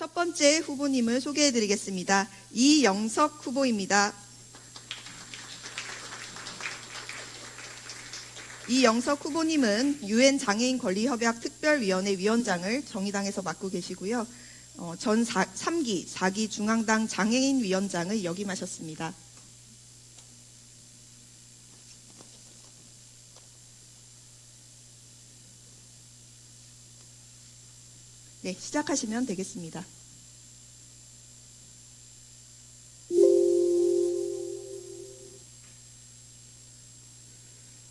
첫 번째 후보님을 소개해드리겠습니다. 이영석 후보입니다. 이영석 후보님은 UN 장애인 권리협약 특별위원회 위원장을 정의당에서 맡고 계시고요. 전 3기, 4기 중앙당 장애인 위원장을 역임하셨습니다. 네, 시작하시면 되겠습니다.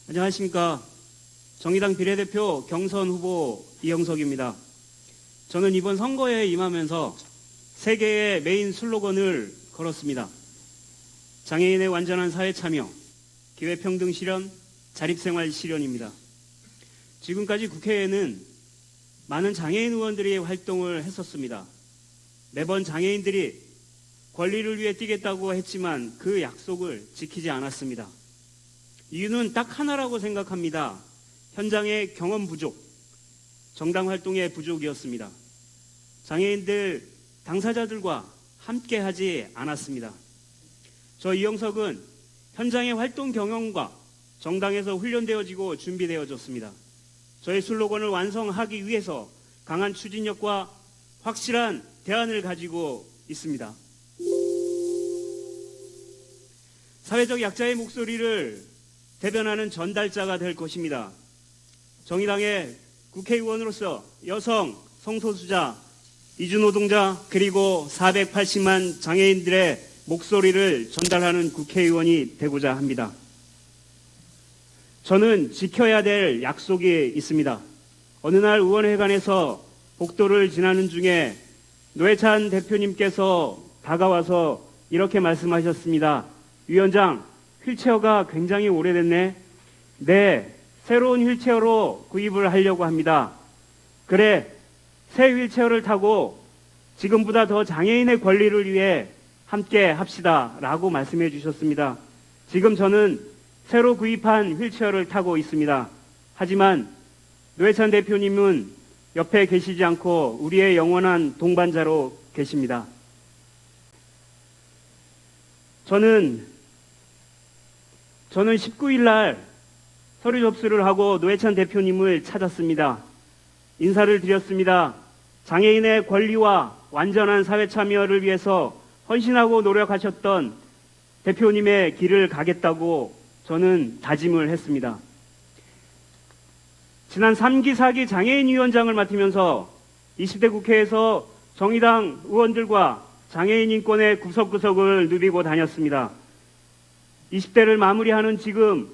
안녕하십니까. 정의당 비례대표 경선 후보 이영석입니다. 저는 이번 선거에 임하면서 3개의 메인 슬로건을 걸었습니다. 장애인의 완전한 사회 참여, 기회평등 실현, 자립생활 실현입니다. 지금까지 국회에는 많은 장애인 의원들이 활동을 했었습니다. 매번 장애인들이 권리를 위해 뛰겠다고 했지만 그 약속을 지키지 않았습니다. 이유는 딱 하나라고 생각합니다. 현장의 경험 부족, 정당 활동의 부족이었습니다. 장애인들, 당사자들과 함께 하지 않았습니다. 저 이영석은 현장의 활동 경험과 정당에서 훈련되어지고 준비되어졌습니다. 저의 슬로건을 완성하기 위해서 강한 추진력과 확실한 대안을 가지고 있습니다. 사회적 약자의 목소리를 대변하는 전달자가 될 것입니다. 정의당의 국회의원으로서 여성, 성소수자, 이주노동자 그리고 480만 장애인들의 목소리를 전달하는 국회의원이 되고자 합니다. 저는 지켜야 될 약속이 있습니다. 어느 날 의원회관에서 복도를 지나는 중에 노회찬 대표님께서 다가와서 이렇게 말씀하셨습니다. 위원장, 휠체어가 굉장히 오래됐네. 네, 새로운 휠체어로 구입을 하려고 합니다. 그래, 새 휠체어를 타고 지금보다 더 장애인의 권리를 위해 함께 합시다 라고 말씀해 주셨습니다. 지금 저는 새로 구입한 휠체어를 타고 있습니다. 하지만 노회찬 대표님은 옆에 계시지 않고 우리의 영원한 동반자로 계십니다. 저는 19일 날 서류 접수를 하고 노회찬 대표님을 찾았습니다. 인사를 드렸습니다. 장애인의 권리와 완전한 사회 참여를 위해서 헌신하고 노력하셨던 대표님의 길을 가겠다고 저는 다짐을 했습니다. 지난 3기, 4기 장애인위원장을 맡으면서 20대 국회에서 정의당 의원들과 장애인 인권의 구석구석을 누비고 다녔습니다. 20대를 마무리하는 지금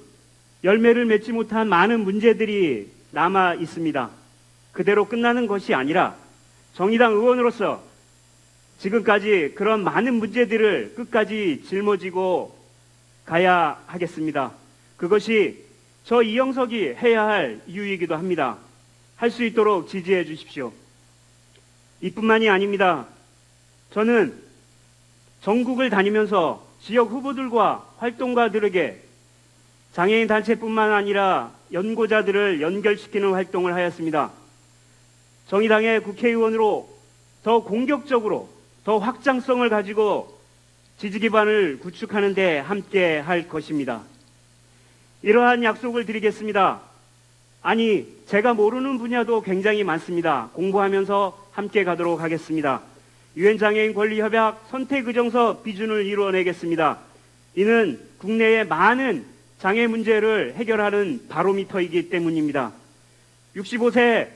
열매를 맺지 못한 많은 문제들이 남아 있습니다. 그대로 끝나는 것이 아니라 정의당 의원으로서 지금까지 그런 많은 문제들을 끝까지 짊어지고 가야 하겠습니다. 그것이 저 이영석이 해야 할 이유이기도 합니다. 할 수 있도록 지지해 주십시오. 이뿐만이 아닙니다. 저는 전국을 다니면서 지역 후보들과 활동가들에게 장애인 단체뿐만 아니라 연고자들을 연결시키는 활동을 하였습니다. 정의당의 국회의원으로 더 공격적으로 더 확장성을 가지고 지지 기반을 구축하는 데 함께 할 것입니다. 이러한 약속을 드리겠습니다. 아니, 제가 모르는 분야도 굉장히 많습니다. 공부하면서 함께 가도록 하겠습니다. UN 장애인 권리협약 선택의정서 비준을 이루어내겠습니다. 이는 국내의 많은 장애 문제를 해결하는 바로미터이기 때문입니다. 65세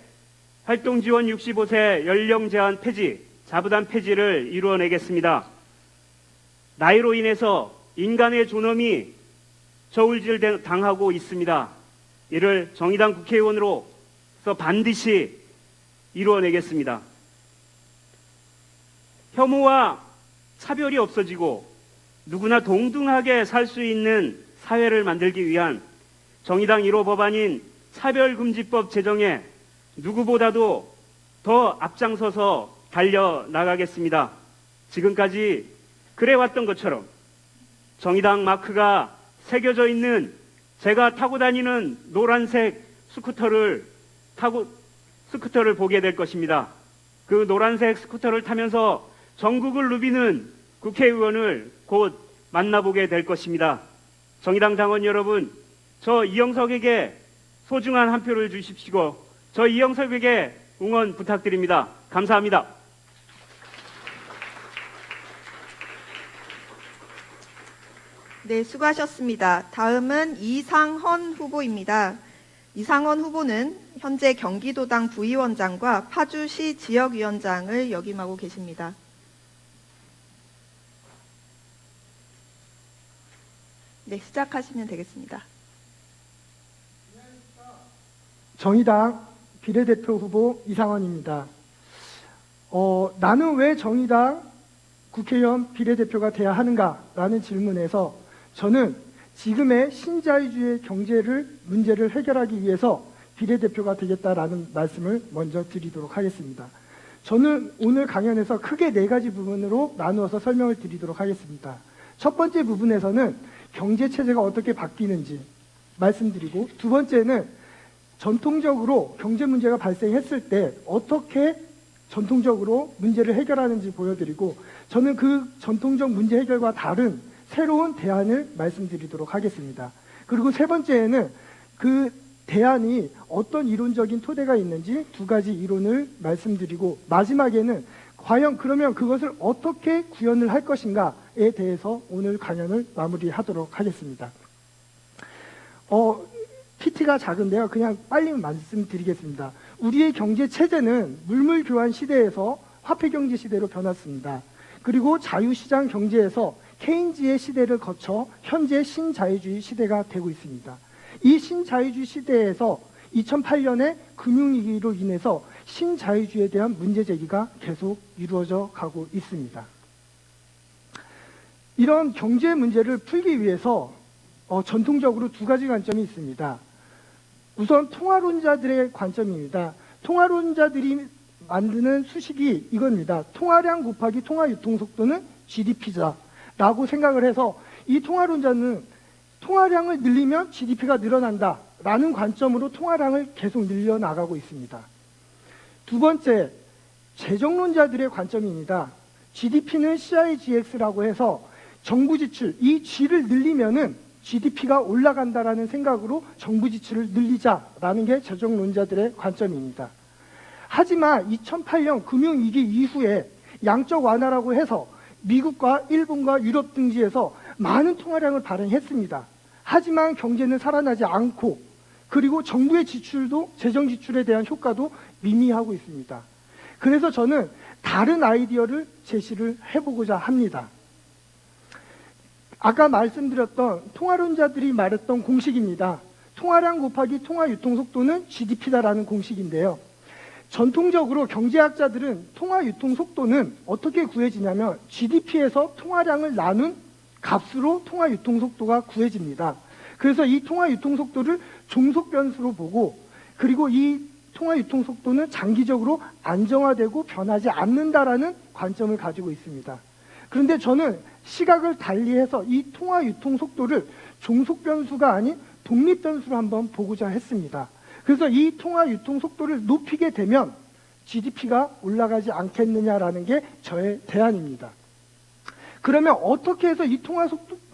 활동 지원 65세 연령 제한 폐지, 자부담 폐지를 이루어내겠습니다. 나이로 인해서 인간의 존엄이 저울질 당하고 있습니다. 이를 정의당 국회의원으로서 반드시 이루어내겠습니다. 혐오와 차별이 없어지고 누구나 동등하게 살 수 있는 사회를 만들기 위한 정의당 1호 법안인 차별금지법 제정에 누구보다도 더 앞장서서 달려나가겠습니다. 지금까지 그래왔던 것처럼 정의당 마크가 새겨져 있는 제가 타고 다니는 노란색 스쿠터를 보게 될 것입니다. 그 노란색 스쿠터를 타면서 전국을 누비는 국회의원을 곧 만나보게 될 것입니다. 정의당 당원 여러분, 저 이영석에게 소중한 한 표를 주십시오. 저 이영석에게 응원 부탁드립니다. 감사합니다. 네, 수고하셨습니다. 다음은 이상헌 후보입니다. 이상헌 후보는 현재 경기도당 부위원장과 파주시 지역위원장을 역임하고 계십니다. 네, 시작하시면 되겠습니다. 정의당 비례대표 후보 이상헌입니다. 나는 왜 정의당 국회의원 비례대표가 돼야 하는가라는 질문에서 저는 지금의 신자유주의 문제를 해결하기 위해서 비례대표가 되겠다라는 말씀을 먼저 드리도록 하겠습니다. 저는 오늘 강연에서 크게 4가지 부분으로 나누어서 설명을 드리도록 하겠습니다. 첫 번째 부분에서는 경제체제가 어떻게 바뀌는지 말씀드리고, 두 번째는 전통적으로 경제 문제가 발생했을 때 어떻게 전통적으로 문제를 해결하는지 보여드리고, 저는 그 전통적 문제 해결과 다른 새로운 대안을 말씀드리도록 하겠습니다. 그리고 세 번째에는 그 대안이 어떤 이론적인 토대가 있는지 2가지 이론을 말씀드리고, 마지막에는 과연 그러면 그것을 어떻게 구현을 할 것인가에 대해서 오늘 강연을 마무리하도록 하겠습니다. PT가 작은데요. 그냥 빨리 말씀드리겠습니다. 우리의 경제 체제는 물물 교환 시대에서 화폐 경제 시대로 변했습니다. 그리고 자유시장 경제에서 케인즈의 시대를 거쳐 현재 신자유주의 시대가 되고 있습니다. 이 신자유주의 시대에서 2008년에 금융위기로 인해서 신자유주의에 대한 문제 제기가 계속 이루어져 가고 있습니다. 이런 경제 문제를 풀기 위해서 전통적으로 2가지 관점이 있습니다. 우선 통화론자들의 관점입니다. 통화론자들이 만드는 수식이 이겁니다. 통화량 곱하기 통화유통속도는 GDP자라고 생각을 해서, 이 통화론자는 통화량을 늘리면 GDP가 늘어난다라는 관점으로 통화량을 계속 늘려나가고 있습니다. 두 번째, 재정론자들의 관점입니다. GDP는 CIGX라고 해서 정부 지출, 이 G를 늘리면은 GDP가 올라간다라는 생각으로 정부 지출을 늘리자라는 게 재정론자들의 관점입니다. 하지만 2008년 금융위기 이후에 양적 완화라고 해서 미국과 일본과 유럽 등지에서 많은 통화량을 발행했습니다. 하지만 경제는 살아나지 않고, 그리고 정부의 지출도, 재정 지출에 대한 효과도 미미하고 있습니다. 그래서 저는 다른 아이디어를 제시를 해보고자 합니다. 아까 말씀드렸던 통화론자들이 말했던 공식입니다. 통화량 곱하기 통화유통속도는 GDP다라는 공식인데요. 전통적으로 경제학자들은 통화유통속도는 어떻게 구해지냐면 GDP에서 통화량을 나눈 값으로 통화유통속도가 구해집니다. 그래서 이 통화유통속도를 종속변수로 보고, 그리고 이 통화유통속도는 장기적으로 안정화되고 변하지 않는다라는 관점을 가지고 있습니다. 그런데 저는 시각을 달리해서 이 통화유통속도를 종속변수가 아닌 독립변수로 한번 보고자 했습니다. 그래서 이 통화유통속도를 높이게 되면 GDP가 올라가지 않겠느냐라는 게 저의 대안입니다. 그러면 어떻게 해서 이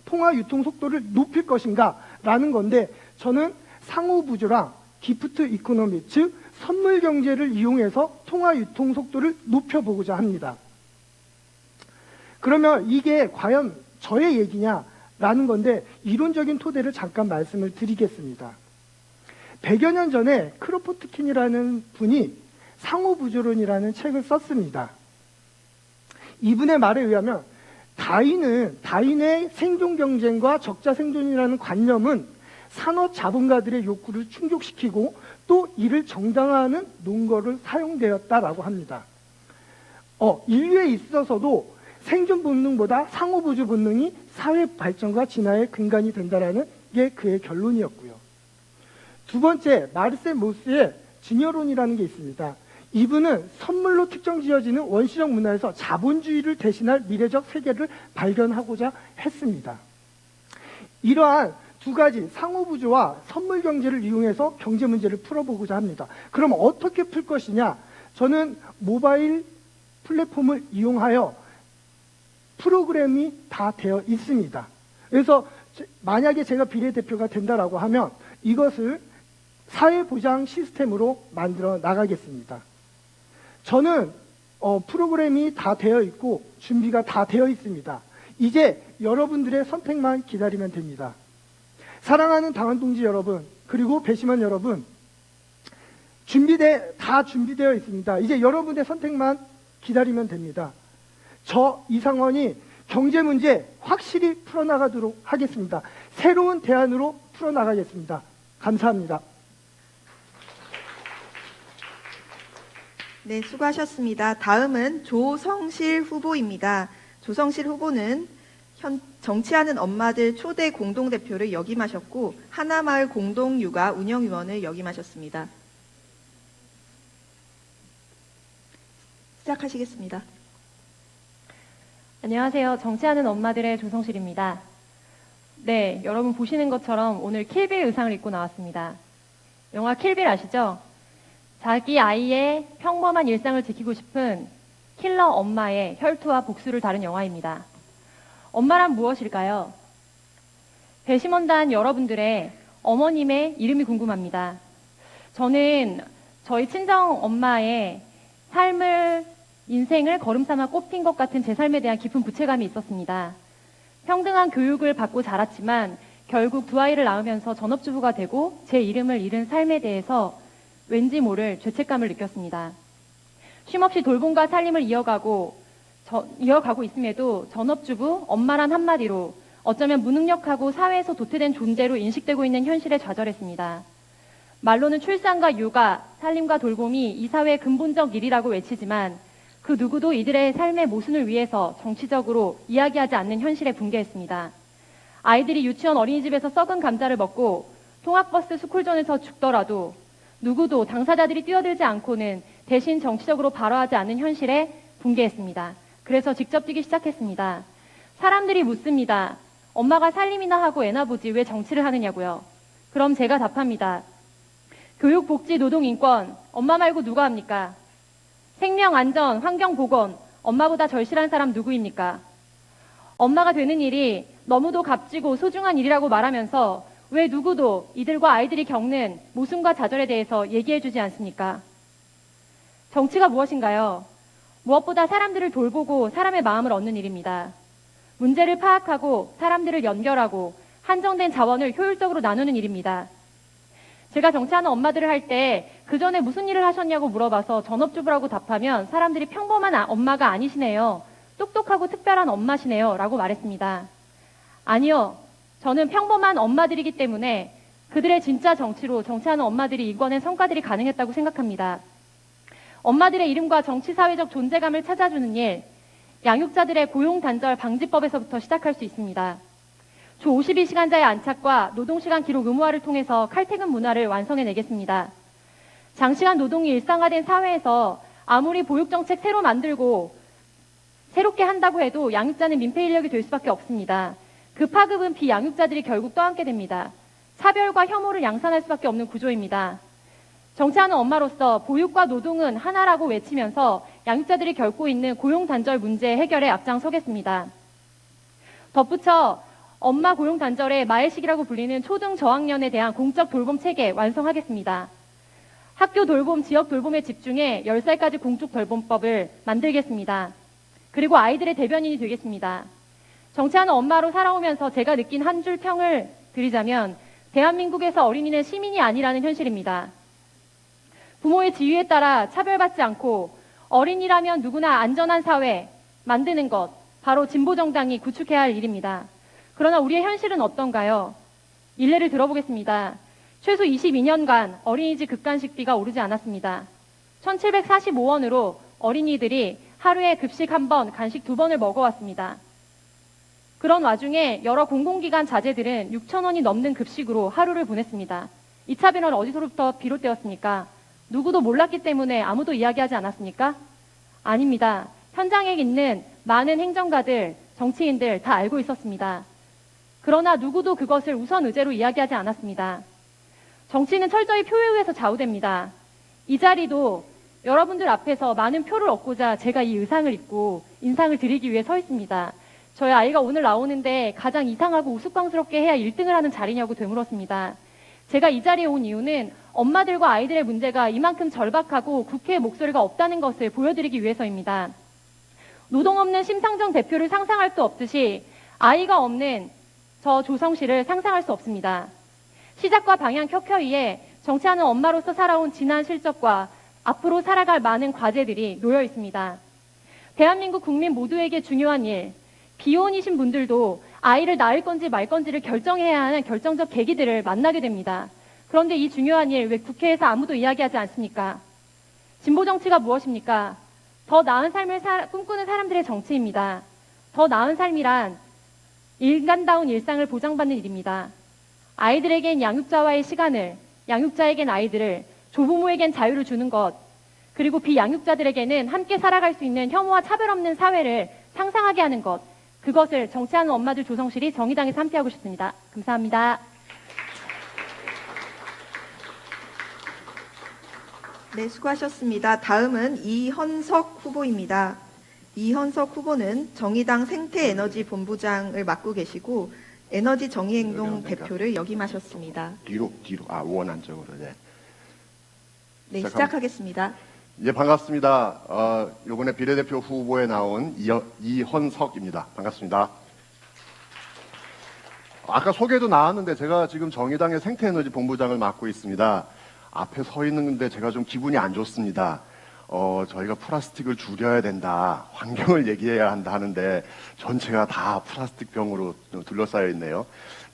통화유통속도를 높일 것인가라는 건데, 저는 상호부조랑 기프트 이코노미, 즉 선물 경제를 이용해서 통화유통속도를 높여보고자 합니다. 그러면 이게 과연 저의 얘기냐라는 건데, 이론적인 토대를 잠깐 말씀을 드리겠습니다. 100여 년 전에 크로포트킨이라는 분이 상호부조론이라는 책을 썼습니다. 이분의 말에 의하면 다인의 생존 경쟁과 적자 생존이라는 관념은 산업 자본가들의 욕구를 충족시키고 또 이를 정당화하는 논거를 사용되었다라고 합니다. 인류에 있어서도 생존 본능보다 상호부조 본능이 사회 발전과 진화의 근간이 된다라는 게 그의 결론이었고요. 두 번째, 마르셀 모스의 증여론이라는 게 있습니다. 이분은 선물로 특정 지어지는 원시적 문화에서 자본주의를 대신할 미래적 세계를 발견하고자 했습니다. 이러한 2가지 상호부조와 선물 경제를 이용해서 경제 문제를 풀어보고자 합니다. 그럼 어떻게 풀 것이냐? 저는 모바일 플랫폼을 이용하여 프로그램이 다 되어 있습니다. 그래서 만약에 제가 비례대표가 된다라고 하면 이것을 사회보장 시스템으로 만들어 나가겠습니다. 저는 프로그램이 다 되어 있고 준비가 다 되어 있습니다. 이제 여러분들의 선택만 기다리면 됩니다. 사랑하는 당원 동지 여러분, 그리고 배심원 여러분, 다 준비되어 있습니다. 이제 여러분의 선택만 기다리면 됩니다. 저 이상원이 경제 문제 확실히 풀어나가도록 하겠습니다. 새로운 대안으로 풀어나가겠습니다. 감사합니다. 네, 수고하셨습니다. 다음은 조성실 후보입니다. 조성실 후보는 정치하는 엄마들 초대 공동대표를 역임하셨고 하나마을 공동육아 운영위원을 역임하셨습니다. 시작하시겠습니다. 안녕하세요. 정치하는 엄마들의 조성실입니다. 네, 여러분 보시는 것처럼 오늘 킬빌 의상을 입고 나왔습니다. 영화 킬빌 아시죠? 자기 아이의 평범한 일상을 지키고 싶은 킬러 엄마의 혈투와 복수를 다룬 영화입니다. 엄마란 무엇일까요? 배심원단 여러분들의 어머님의 이름이 궁금합니다. 저는 저희 친정 엄마의 인생을 걸음삼아 꼽힌 것 같은 제 삶에 대한 깊은 부채감이 있었습니다. 평등한 교육을 받고 자랐지만 결국 두 아이를 낳으면서 전업주부가 되고 제 이름을 잃은 삶에 대해서 왠지 모를 죄책감을 느꼈습니다. 쉼없이 돌봄과 살림을 이어가고 있음에도 전업주부, 엄마란 한마디로 어쩌면 무능력하고 사회에서 도태된 존재로 인식되고 있는 현실에 좌절했습니다. 말로는 출산과 육아, 살림과 돌봄이 이 사회의 근본적 일이라고 외치지만 그 누구도 이들의 삶의 모순을 위해서 정치적으로 이야기하지 않는 현실에 붕괴했습니다. 아이들이 유치원 어린이집에서 썩은 감자를 먹고 통학버스 스쿨존에서 죽더라도 누구도 당사자들이 뛰어들지 않고는 대신 정치적으로 발화하지 않는 현실에 붕괴했습니다. 그래서 직접 뛰기 시작했습니다. 사람들이 묻습니다. 엄마가 살림이나 하고 애나 보지 왜 정치를 하느냐고요. 그럼 제가 답합니다. 교육, 복지, 노동, 인권, 엄마 말고 누가 합니까? 생명, 안전, 환경, 보건, 엄마보다 절실한 사람 누구입니까? 엄마가 되는 일이 너무도 값지고 소중한 일이라고 말하면서 왜 누구도 이들과 아이들이 겪는 모순과 좌절에 대해서 얘기해주지 않습니까? 정치가 무엇인가요? 무엇보다 사람들을 돌보고 사람의 마음을 얻는 일입니다. 문제를 파악하고 사람들을 연결하고 한정된 자원을 효율적으로 나누는 일입니다. 제가 정치하는 엄마들을 할 때 그 전에 무슨 일을 하셨냐고 물어봐서 전업주부라고 답하면 사람들이 평범한 엄마가 아니시네요. 똑똑하고 특별한 엄마시네요. 라고 말했습니다. 아니요. 저는 평범한 엄마들이기 때문에 그들의 진짜 정치로 정치하는 엄마들이 이뤄낸 성과들이 가능했다고 생각합니다. 엄마들의 이름과 정치사회적 존재감을 찾아주는 일, 양육자들의 고용단절 방지법에서부터 시작할 수 있습니다. 주 52시간자의 안착과 노동시간 기록 의무화를 통해서 칼퇴근 문화를 완성해내겠습니다. 장시간 노동이 일상화된 사회에서 아무리 보육정책 새로 만들고 새롭게 한다고 해도 양육자는 민폐 인력이 될 수밖에 없습니다. 그 파급은 비양육자들이 결국 떠안게 됩니다. 차별과 혐오를 양산할 수밖에 없는 구조입니다. 정치하는 엄마로서 보육과 노동은 하나라고 외치면서 양육자들이 겪고 있는 고용단절 문제 해결에 앞장서겠습니다. 덧붙여 엄마 고용단절의 마일식이라고 불리는 초등 저학년에 대한 공적 돌봄 체계 완성하겠습니다. 학교 돌봄, 지역 돌봄에 집중해 10살까지 공적 돌봄법을 만들겠습니다. 그리고 아이들의 대변인이 되겠습니다. 정치하는 엄마로 살아오면서 제가 느낀 한 줄 평을 드리자면 대한민국에서 어린이는 시민이 아니라는 현실입니다. 부모의 지위에 따라 차별받지 않고 어린이라면 누구나 안전한 사회 만드는 것, 바로 진보정당이 구축해야 할 일입니다. 그러나 우리의 현실은 어떤가요? 일례를 들어보겠습니다. 최소 22년간 어린이집 급간식비가 오르지 않았습니다. 1,745원으로 어린이들이 하루에 급식 1번, 간식 2번을 먹어왔습니다. 그런 와중에 여러 공공기관 자제들은 6,000원이 넘는 급식으로 하루를 보냈습니다. 이 차별은 어디서부터 비롯되었습니까? 누구도 몰랐기 때문에 아무도 이야기하지 않았습니까? 아닙니다. 현장에 있는 많은 행정가들, 정치인들 다 알고 있었습니다. 그러나 누구도 그것을 우선 의제로 이야기하지 않았습니다. 정치는 철저히 표에 의해서 좌우됩니다. 이 자리도 여러분들 앞에서 많은 표를 얻고자 제가 이 의상을 입고 인상을 드리기 위해 서 있습니다. 저희 아이가 오늘 나오는데 가장 이상하고 우스꽝스럽게 해야 1등을 하는 자리냐고 되물었습니다. 제가 이 자리에 온 이유는 엄마들과 아이들의 문제가 이만큼 절박하고 국회의 목소리가 없다는 것을 보여드리기 위해서입니다. 노동 없는 심상정 대표를 상상할 수 없듯이 아이가 없는 저 조성씨를 상상할 수 없습니다. 시작과 방향 켜켜이에 정치하는 엄마로서 살아온 지난 실적과 앞으로 살아갈 많은 과제들이 놓여 있습니다. 대한민국 국민 모두에게 중요한 일, 비혼이신 분들도 아이를 낳을 건지 말 건지를 결정해야 하는 결정적 계기들을 만나게 됩니다. 그런데 이 중요한 일 왜 국회에서 아무도 이야기하지 않습니까? 진보 정치가 무엇입니까? 더 나은 삶을 꿈꾸는 사람들의 정치입니다. 더 나은 삶이란 인간다운 일상을 보장받는 일입니다. 아이들에겐 양육자와의 시간을, 양육자에겐 아이들을, 조부모에겐 자유를 주는 것, 그리고 비양육자들에게는 함께 살아갈 수 있는 혐오와 차별 없는 사회를 상상하게 하는 것, 그것을 정치하는 엄마들 조성실이 정의당에서 함께하고 싶습니다. 감사합니다. 네, 수고하셨습니다. 다음은 이헌석 후보입니다. 이헌석 후보는 정의당 생태에너지본부장을 맡고 계시고 에너지 정의행동 대표를 역임하셨습니다. 뒤로 의원 안쪽으로. 네. 네, 시작하겠습니다. 예, 반갑습니다. 이번에 비례대표 후보에 나온 이헌석입니다. 반갑습니다. 아까 소개도 나왔는데 제가 지금 정의당의 생태에너지 본부장을 맡고 있습니다. 앞에 서 있는데 제가 좀 기분이 안 좋습니다. 저희가 플라스틱을 줄여야 된다, 환경을 얘기해야 한다 하는데 전체가 다 플라스틱 병으로 둘러싸여 있네요.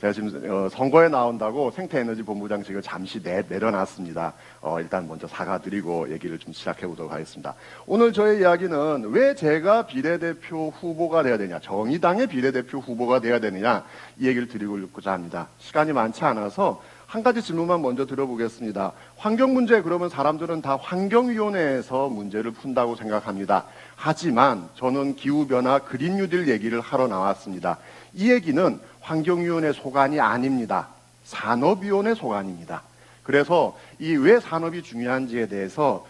제가 지금 선거에 나온다고 생태에너지 본부장직을 잠시 내려놨습니다. 일단 먼저 사과드리고 얘기를 좀 시작해 보도록 하겠습니다. 오늘 저의 이야기는 왜 제가 비례대표 후보가 돼야 되냐, 정의당의 비례대표 후보가 돼야 되느냐, 이 얘기를 드리고자 합니다. 시간이 많지 않아서 한 가지 질문만 먼저 들어보겠습니다. 환경 문제, 그러면 사람들은 다 환경위원회에서 문제를 푼다고 생각합니다. 하지만 저는 기후변화 그린 뉴딜 얘기를 하러 나왔습니다. 이 얘기는 환경위원회 소관이 아닙니다. 산업위원회 소관입니다. 그래서 이 왜 산업이 중요한지에 대해서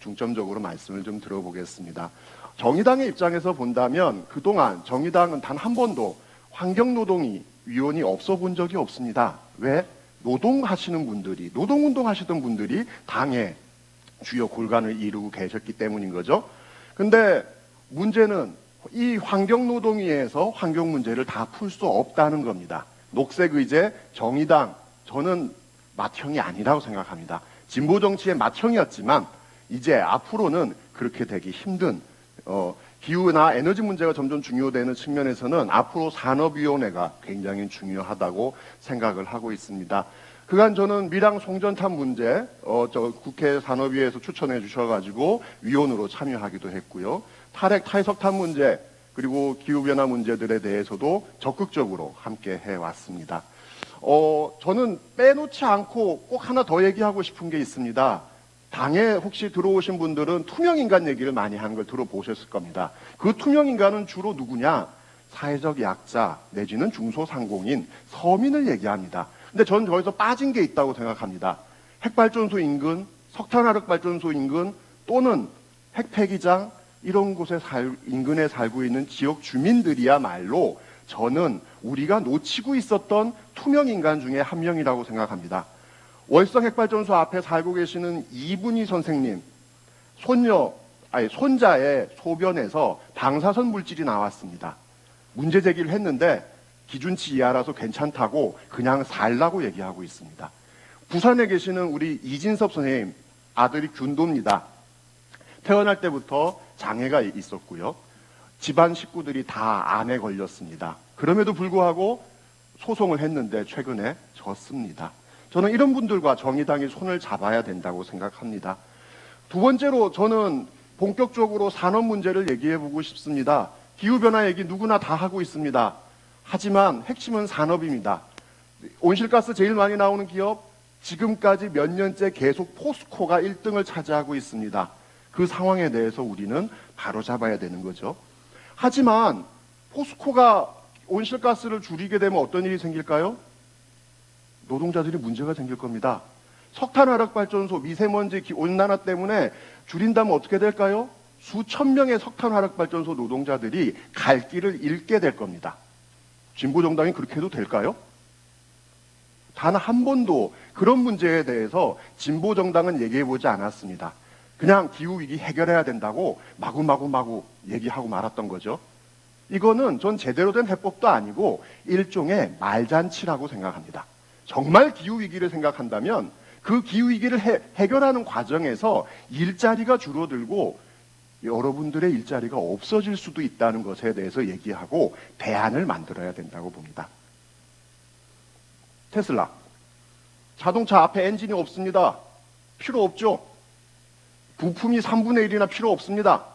중점적으로 말씀을 좀 들어보겠습니다. 정의당의 입장에서 본다면 그동안 정의당은 단 한 번도 환경노동위원이 없어 본 적이 없습니다. 왜? 노동하시는 분들이, 노동운동 하시던 분들이 당의 주요 골간을 이루고 계셨기 때문인 거죠. 근데 문제는 이 환경노동위에서 환경 문제를 다 풀 수 없다는 겁니다. 녹색의제, 정의당, 저는 맏형이 아니라고 생각합니다. 진보 정치의 맏형이었지만 이제 앞으로는 그렇게 되기 힘든, 기후나 에너지 문제가 점점 중요되는 측면에서는 앞으로 산업위원회가 굉장히 중요하다고 생각을 하고 있습니다. 그간 저는 밀양 송전탑 문제, 국회 산업위에서 추천해 주셔가지고 위원으로 참여하기도 했고요. 탈핵 탈석탄 문제, 그리고 기후변화 문제들에 대해서도 적극적으로 함께 해왔습니다. 저는 빼놓지 않고 꼭 하나 더 얘기하고 싶은 게 있습니다. 당에 혹시 들어오신 분들은 투명인간 얘기를 많이 하는 걸 들어보셨을 겁니다. 그 투명인간은 주로 누구냐? 사회적 약자 내지는 중소상공인, 서민을 얘기합니다. 근데 저는 저기서 빠진 게 있다고 생각합니다. 핵발전소 인근, 석탄화력발전소 인근 또는 핵폐기장 이런 곳에 인근에 살고 있는 지역 주민들이야말로 저는 우리가 놓치고 있었던 투명인간 중에 한 명이라고 생각합니다. 월성 핵발전소 앞에 살고 계시는 이분희 선생님, 손자의 소변에서 방사선 물질이 나왔습니다. 문제 제기를 했는데 기준치 이하라서 괜찮다고 그냥 살라고 얘기하고 있습니다. 부산에 계시는 우리 이진섭 선생님, 아들이 균도입니다. 태어날 때부터 장애가 있었고요. 집안 식구들이 다 암에 걸렸습니다. 그럼에도 불구하고 소송을 했는데 최근에 졌습니다. 저는 이런 분들과 정의당이 손을 잡아야 된다고 생각합니다. 두 번째로 저는 본격적으로 산업 문제를 얘기해 보고 싶습니다. 기후변화 얘기 누구나 다 하고 있습니다. 하지만 핵심은 산업입니다. 온실가스 제일 많이 나오는 기업, 지금까지 몇 년째 계속 포스코가 1등을 차지하고 있습니다. 그 상황에 대해서 우리는 바로잡아야 되는 거죠. 하지만 포스코가 온실가스를 줄이게 되면 어떤 일이 생길까요? 노동자들이 문제가 생길 겁니다. 석탄 화력 발전소 미세먼지 온난화 때문에 줄인다면 어떻게 될까요? 수천 명의 석탄 화력 발전소 노동자들이 갈 길을 잃게 될 겁니다. 진보 정당이 그렇게 해도 될까요? 단 한 번도 그런 문제에 대해서 진보 정당은 얘기해 보지 않았습니다. 그냥 기후 위기 해결해야 된다고 마구 얘기하고 말았던 거죠. 이거는 전 제대로 된 해법도 아니고 일종의 말잔치라고 생각합니다. 정말 기후 위기를 생각한다면 그 기후 위기를 해결하는 과정에서 일자리가 줄어들고 여러분들의 일자리가 없어질 수도 있다는 것에 대해서 얘기하고 대안을 만들어야 된다고 봅니다. 테슬라. 자동차 앞에 엔진이 없습니다. 필요 없죠. 부품이 3분의 1이나 필요 없습니다.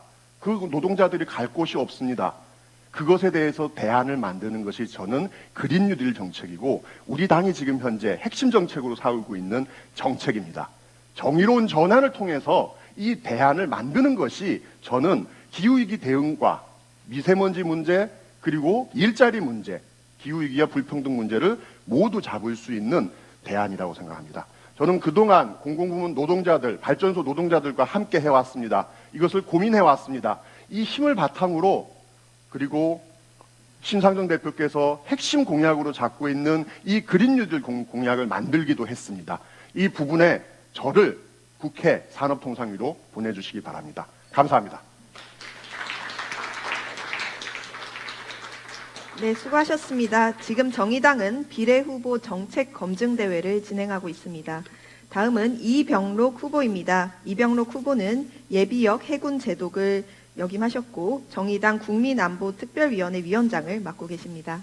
그 노동자들이 갈 곳이 없습니다. 그것에 대해서 대안을 만드는 것이 저는 그린 뉴딜 정책이고 우리 당이 지금 현재 핵심 정책으로 삼고 있는 정책입니다. 정의로운 전환을 통해서 이 대안을 만드는 것이 저는 기후위기 대응과 미세먼지 문제 그리고 일자리 문제, 기후위기와 불평등 문제를 모두 잡을 수 있는 대안이라고 생각합니다. 저는 그동안 공공부문 노동자들, 발전소 노동자들과 함께 해왔습니다. 이것을 고민해왔습니다. 이 힘을 바탕으로 그리고 심상정 대표께서 핵심 공약으로 잡고 있는 이 그린 뉴딜 공약을 만들기도 했습니다. 이 부분에 저를 국회 산업통상위로 보내주시기 바랍니다. 감사합니다. 네, 수고하셨습니다. 지금 정의당은 비례후보 정책 검증 대회를 진행하고 있습니다. 다음은 이병록 후보입니다. 이병록 후보는 예비역 해군 제독을 역임하셨고 정의당 국민안보특별위원회 위원장을 맡고 계십니다.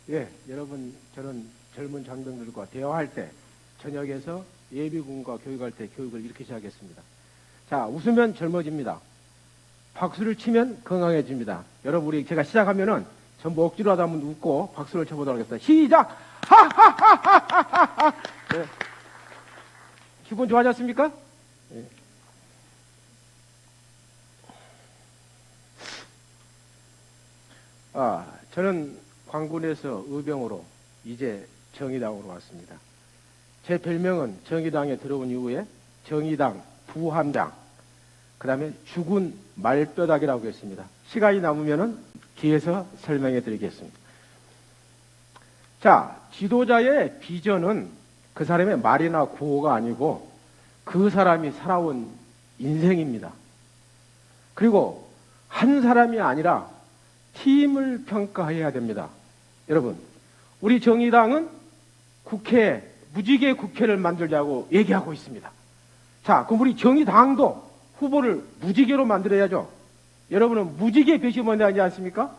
예, 여러분, 저는 젊은 장병들과 대화할 때 저녁에서 예비군과 교육할 때 교육을 이렇게 시작했습니다. 자, 웃으면 젊어집니다. 박수를 치면 건강해집니다. 여러분, 우리 제가 시작하면은 전부 억지로 하다 한번 웃고 박수를 쳐보도록 하겠습니다. 시작! 하하하하하하! 네. 기분 좋아졌습니까? 네. 저는 광군에서 의병으로 이제 정의당으로 왔습니다. 제 별명은 정의당에 들어온 이후에 정의당 부함장, 그 다음에 죽은 말뼈닥이라고 했습니다. 시간이 남으면은 뒤에서 설명해 드리겠습니다. 자, 지도자의 비전은 그 사람의 말이나 구호가 아니고 그 사람이 살아온 인생입니다. 그리고 한 사람이 아니라 팀을 평가해야 됩니다. 여러분, 우리 정의당은 국회에 무지개 국회를 만들자고 얘기하고 있습니다. 자, 그럼 우리 정의당도 후보를 무지개로 만들어야죠. 여러분은 무지개 배심원이 아니지 않습니까?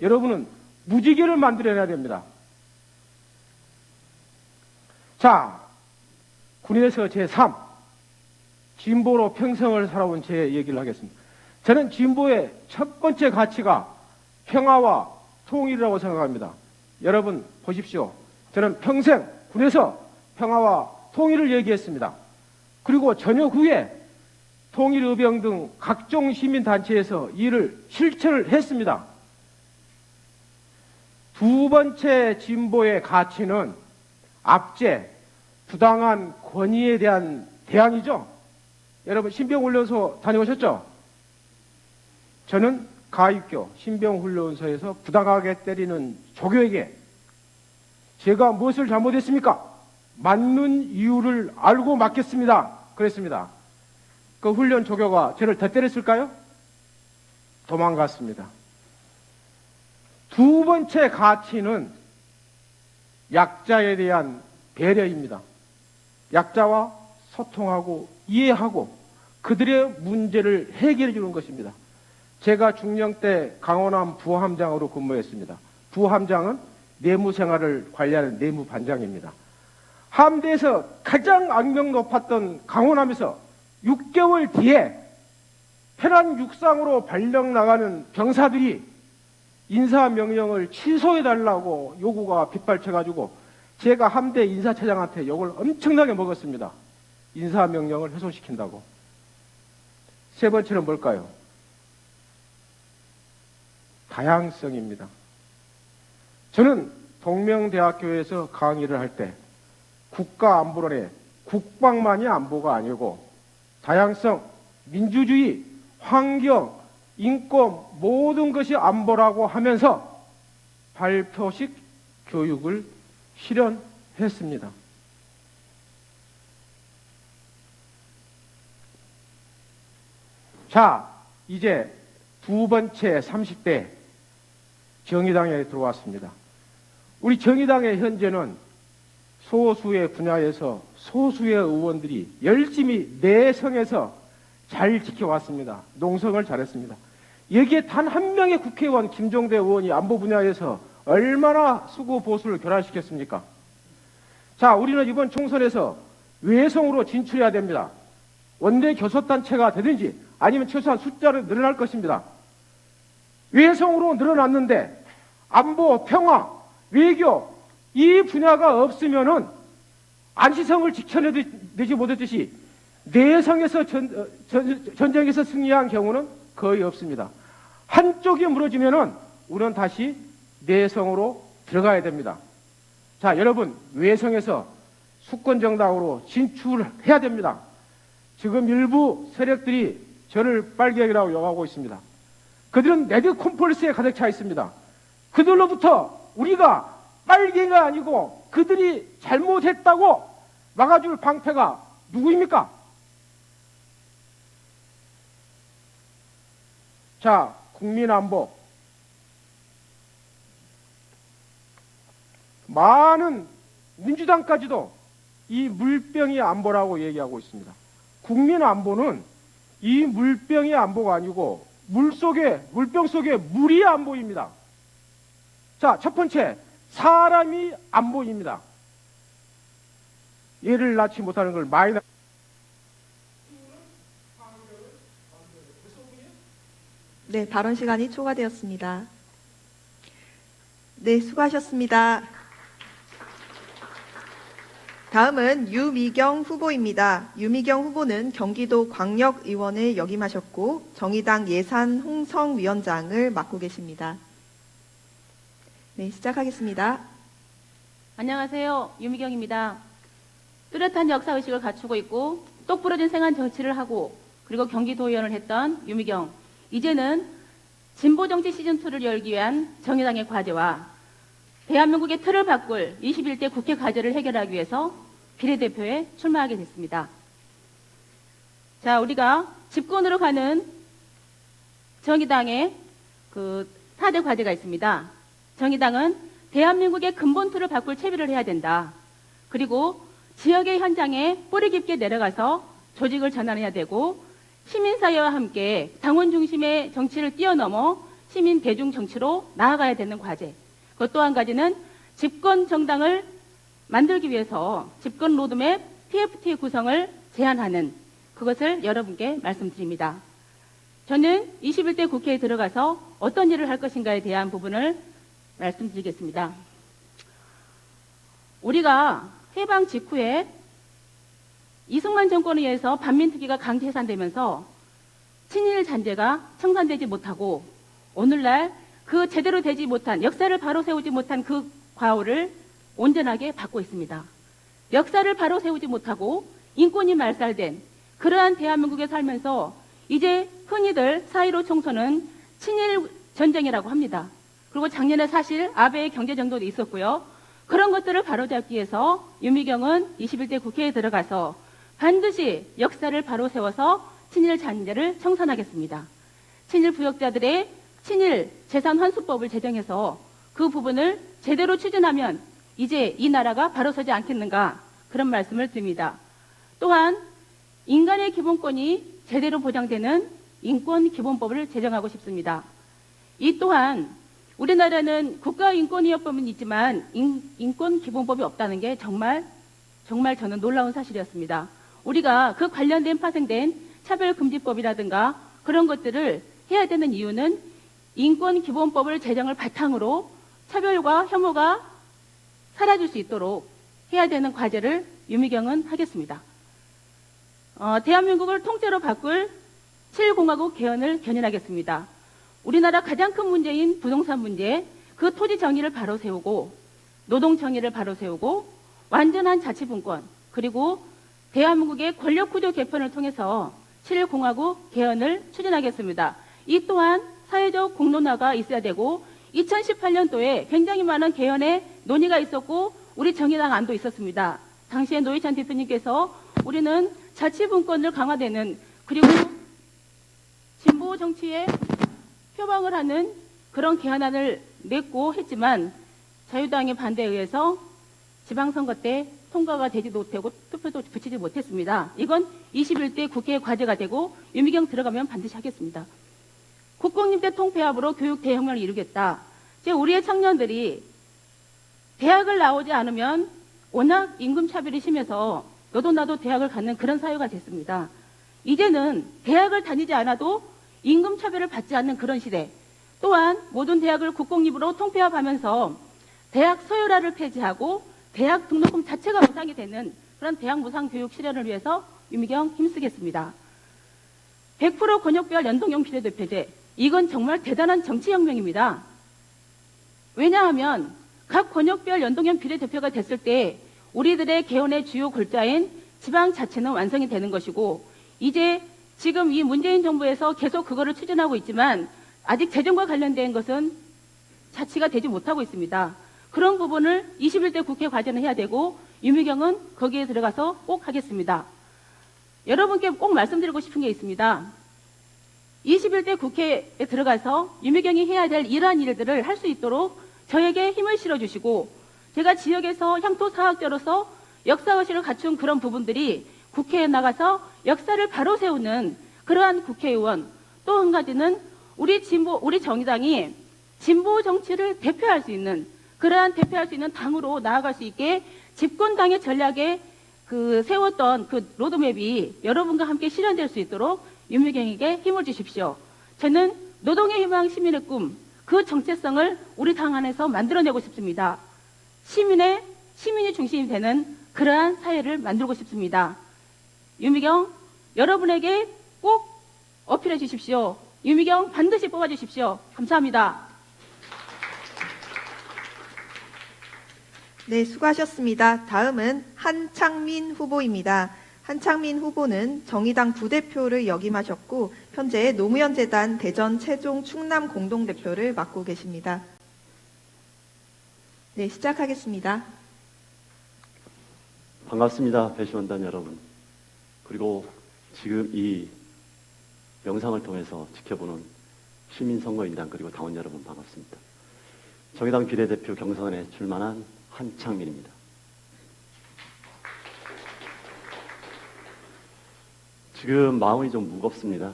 여러분은 무지개를 만들어야 됩니다. 자, 군에서 제3, 진보로 평생을 살아온 제 얘기를 하겠습니다. 저는 진보의 첫 번째 가치가 평화와 통일이라고 생각합니다. 여러분 보십시오. 저는 평생 군에서 평화와 통일을 얘기했습니다. 그리고 전역 후에 통일의병 등 각종 시민단체에서 이를 실천을 했습니다. 두 번째 진보의 가치는 압제, 부당한 권위에 대한 대항이죠. 여러분 신병훈련소 다녀오셨죠? 저는 가입교 신병훈련소에서 부당하게 때리는 조교에게 제가 무엇을 잘못했습니까? 맞는 이유를 알고 맞겠습니다. 그랬습니다. 그 훈련 조교가 저를 더 때렸을까요? 도망갔습니다. 두 번째 가치는 약자에 대한 배려입니다. 약자와 소통하고 이해하고 그들의 문제를 해결해 주는 것입니다. 제가 중령 때 강원함 부함장으로 근무했습니다. 부함장은 내무생활을 관리하는 내무반장입니다. 함대에서 가장 악명 높았던 강원함에서 6개월 뒤에 편안 육상으로 발령 나가는 병사들이 인사명령을 취소해달라고 요구가 빗발쳐가지고 제가 함대 인사차장한테 욕을 엄청나게 먹었습니다. 인사명령을 해소시킨다고. 세 번째는 뭘까요? 다양성입니다. 저는 동명대학교에서 강의를 할 때 국가안보론에 국방만이 안보가 아니고 다양성, 민주주의, 환경, 인권 모든 것이 안보라고 하면서 발표식 교육을 실현했습니다. 자, 이제 두 번째 30대 정의당에 들어왔습니다. 우리 정의당의 현재는 소수의 분야에서 소수의 의원들이 열심히 내성에서 잘 지켜왔습니다. 농성을 잘했습니다. 여기에 단 한 명의 국회의원 김종대 의원이 안보 분야에서 얼마나 수고 보수를 결합시켰습니까? 자, 우리는 이번 총선에서 외성으로 진출해야 됩니다. 원내 교섭단체가 되든지 아니면 최소한 숫자를 늘어날 것입니다. 외성으로 늘어났는데 안보, 평화, 외교 이 분야가 없으면은 안시성을 지켜내지 못했듯이 내성에서 전쟁에서 승리한 경우는 거의 없습니다. 한쪽이 무너지면은 우리는 다시 내성으로 들어가야 됩니다. 자, 여러분 외성에서 수권정당으로 진출해야 됩니다. 지금 일부 세력들이 저를 빨갱이라고 욕하고 있습니다. 그들은 레드 콤플렉스에 가득 차 있습니다. 그들로부터 우리가 빨갱이가 아니고 그들이 잘못했다고 막아줄 방패가 누구입니까? 자, 국민안보. 많은 민주당까지도 이 물병이 안보라고 얘기하고 있습니다. 국민안보는 이 물병이 안보가 아니고 물병 속에 물이 안보입니다. 자, 첫 번째, 사람이 안보입니다. 얘를 낳지 못하는 걸 많이 네, 발언 시간이 초과되었습니다. 네, 수고하셨습니다. 다음은 유미경 후보입니다. 유미경 후보는 경기도 광역의원을 역임하셨고 정의당 예산 홍성위원장을 맡고 계십니다. 네, 시작하겠습니다. 안녕하세요. 유미경입니다. 뚜렷한 역사의식을 갖추고 있고 똑부러진 생활 정치를 하고 그리고 경기도의원을 했던 유미경. 이제는 진보정치 시즌2를 열기 위한 정의당의 과제와 대한민국의 틀을 바꿀 21대 국회 과제를 해결하기 위해서 비례대표에 출마하게 됐습니다. 자, 우리가 집권으로 가는 정의당의 그 4대 과제가 있습니다. 정의당은 대한민국의 근본틀을 바꿀 채비를 해야 된다. 그리고 지역의 현장에 뿌리 깊게 내려가서 조직을 전환해야 되고 시민사회와 함께 당원 중심의 정치를 뛰어넘어 시민 대중 정치로 나아가야 되는 과제. 그 또 한 가지는 집권 정당을 만들기 위해서 집권 로드맵 TFT 구성을 제안하는 그것을 여러분께 말씀드립니다. 저는 21대 국회에 들어가서 어떤 일을 할 것인가에 대한 부분을 말씀드리겠습니다. 우리가 해방 직후에 이승만 정권에 의해서 반민특위가 강제 해산되면서 친일 잔재가 청산되지 못하고 오늘날 그 제대로 되지 못한 역사를 바로 세우지 못한 그 과오를 온전하게 받고 있습니다. 역사를 바로 세우지 못하고 인권이 말살된 그러한 대한민국에 살면서 이제 흔히들 4.15 총선은 친일 전쟁이라고 합니다. 그리고 작년에 사실 아베의 경제정도도 있었고요. 그런 것들을 바로잡기 위해서 유미경은 21대 국회에 들어가서 반드시 역사를 바로 세워서 친일 잔재를 청산하겠습니다. 친일 부역자들의 친일 재산 환수법을 제정해서 그 부분을 제대로 추진하면 이제 이 나라가 바로 서지 않겠는가 그런 말씀을 드립니다. 또한 인간의 기본권이 제대로 보장되는 인권기본법을 제정하고 싶습니다. 이 또한 우리나라는 국가인권위원회법은 있지만 인권기본법이 없다는 게 정말 저는 놀라운 사실이었습니다. 우리가 그 관련된 파생된 차별금지법이라든가 그런 것들을 해야 되는 이유는 인권기본법을 제정을 바탕으로 차별과 혐오가 사라질 수 있도록 해야 되는 과제를 유미경은 하겠습니다. 대한민국을 통째로 바꿀 7공화국 개헌을 견인하겠습니다. 우리나라 가장 큰 문제인 부동산 문제, 그 토지 정의를 바로 세우고 노동 정의를 바로 세우고 완전한 자치분권 그리고 대한민국의 권력구조 개편을 통해서 7.1공화국 개헌을 추진하겠습니다. 이 또한 사회적 공론화가 있어야 되고 2018년도에 굉장히 많은 개헌의 논의가 있었고 우리 정의당 안도 있었습니다. 당시에 노회찬 대표님께서 우리는 자치분권을 강화되는 그리고 진보 정치에 표방을 하는 그런 개헌안을 냈고 했지만 자유당의 반대에 의해서 지방선거 때 통과가 되지도 못하고 투표도 붙이지 못했습니다. 이건 21대 국회의 과제가 되고 유미경 들어가면 반드시 하겠습니다. 국공립대 통폐합으로 교육 대혁명을 이루겠다. 우리의 청년들이 대학을 나오지 않으면 워낙 임금차별이 심해서 너도 나도 대학을 갖는 그런 사회가 됐습니다. 이제는 대학을 다니지 않아도 임금차별을 받지 않는 그런 시대. 또한 모든 대학을 국공립으로 통폐합하면서 대학 서열화를 폐지하고 대학 등록금 자체가 무상이 되는 그런 대학 무상 교육 실현을 위해서 유미경 힘쓰겠습니다. 100% 권역별 연동형 비례대표제. 이건 정말 대단한 정치혁명입니다. 왜냐하면 각 권역별 연동형 비례대표가 됐을 때 우리들의 개헌의 주요 골자인 지방자치는 완성이 되는 것이고 이제 지금 이 문재인 정부에서 계속 그거를 추진하고 있지만 아직 재정과 관련된 것은 자치가 되지 못하고 있습니다. 그런 부분을 21대 국회 과제는 해야 되고 유미경은 거기에 들어가서 꼭 하겠습니다. 여러분께 꼭 말씀드리고 싶은 게 있습니다. 21대 국회에 들어가서 유미경이 해야 될 이러한 일들을 할 수 있도록 저에게 힘을 실어주시고 제가 지역에서 향토사학자로서 역사의식을 갖춘 그런 부분들이 국회에 나가서 역사를 바로 세우는 그러한 국회의원 또 한 가지는 우리 정의당이 진보 정치를 대표할 수 있는 그러한 대표할 수 있는 당으로 나아갈 수 있게 집권당의 전략에 세웠던 그 로드맵이 여러분과 함께 실현될 수 있도록 유미경에게 힘을 주십시오. 저는 노동의 희망 시민의 꿈 그 정체성을 우리 당 안에서 만들어내고 싶습니다. 시민이 중심이 되는 그러한 사회를 만들고 싶습니다. 유미경 여러분에게 꼭 어필해 주십시오. 유미경 반드시 뽑아 주십시오. 감사합니다. 네, 수고하셨습니다. 다음은 한창민 후보입니다. 한창민 후보는 정의당 부대표를 역임하셨고 현재 노무현 재단 대전 최종 충남 공동대표를 맡고 계십니다. 네, 시작하겠습니다. 반갑습니다. 배시원단 여러분. 그리고 지금 이 영상을 통해서 지켜보는 시민선거인단 그리고 당원 여러분 반갑습니다. 정의당 비례대표 경선에 출마한 한창민입니다. 지금 마음이 좀 무겁습니다.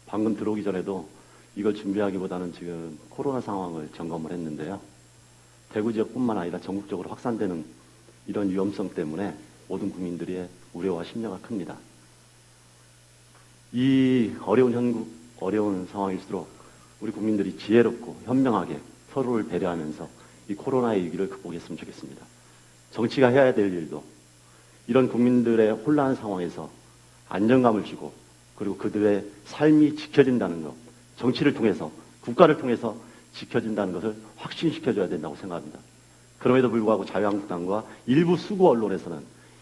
방금 들어오기 전에도 이걸 준비하기보다는 지금 코로나 상황을 점검을 했는데요. 대구 지역뿐만 아니라 전국적으로 확산되는 이런 위험성 때문에 모든 국민들의 우려와 심려가 큽니다. 이 어려운 상황일수록 우리 국민들이 지혜롭고 현명하게 서로를 배려하면서 이 코로나의 위기를 극복했으면 좋겠습니다. 정치가 해야 될 일도 이런 국민들의 혼란한 상황에서 안정감을 주고 그리고 그들의 삶이 지켜진다는 것, 정치를 통해서 국가를 통해서 지켜진다는 것을 확신시켜줘야 된다고 생각합니다. 그럼에도 불구하고 자유한국당과 일부 수구 언론에서는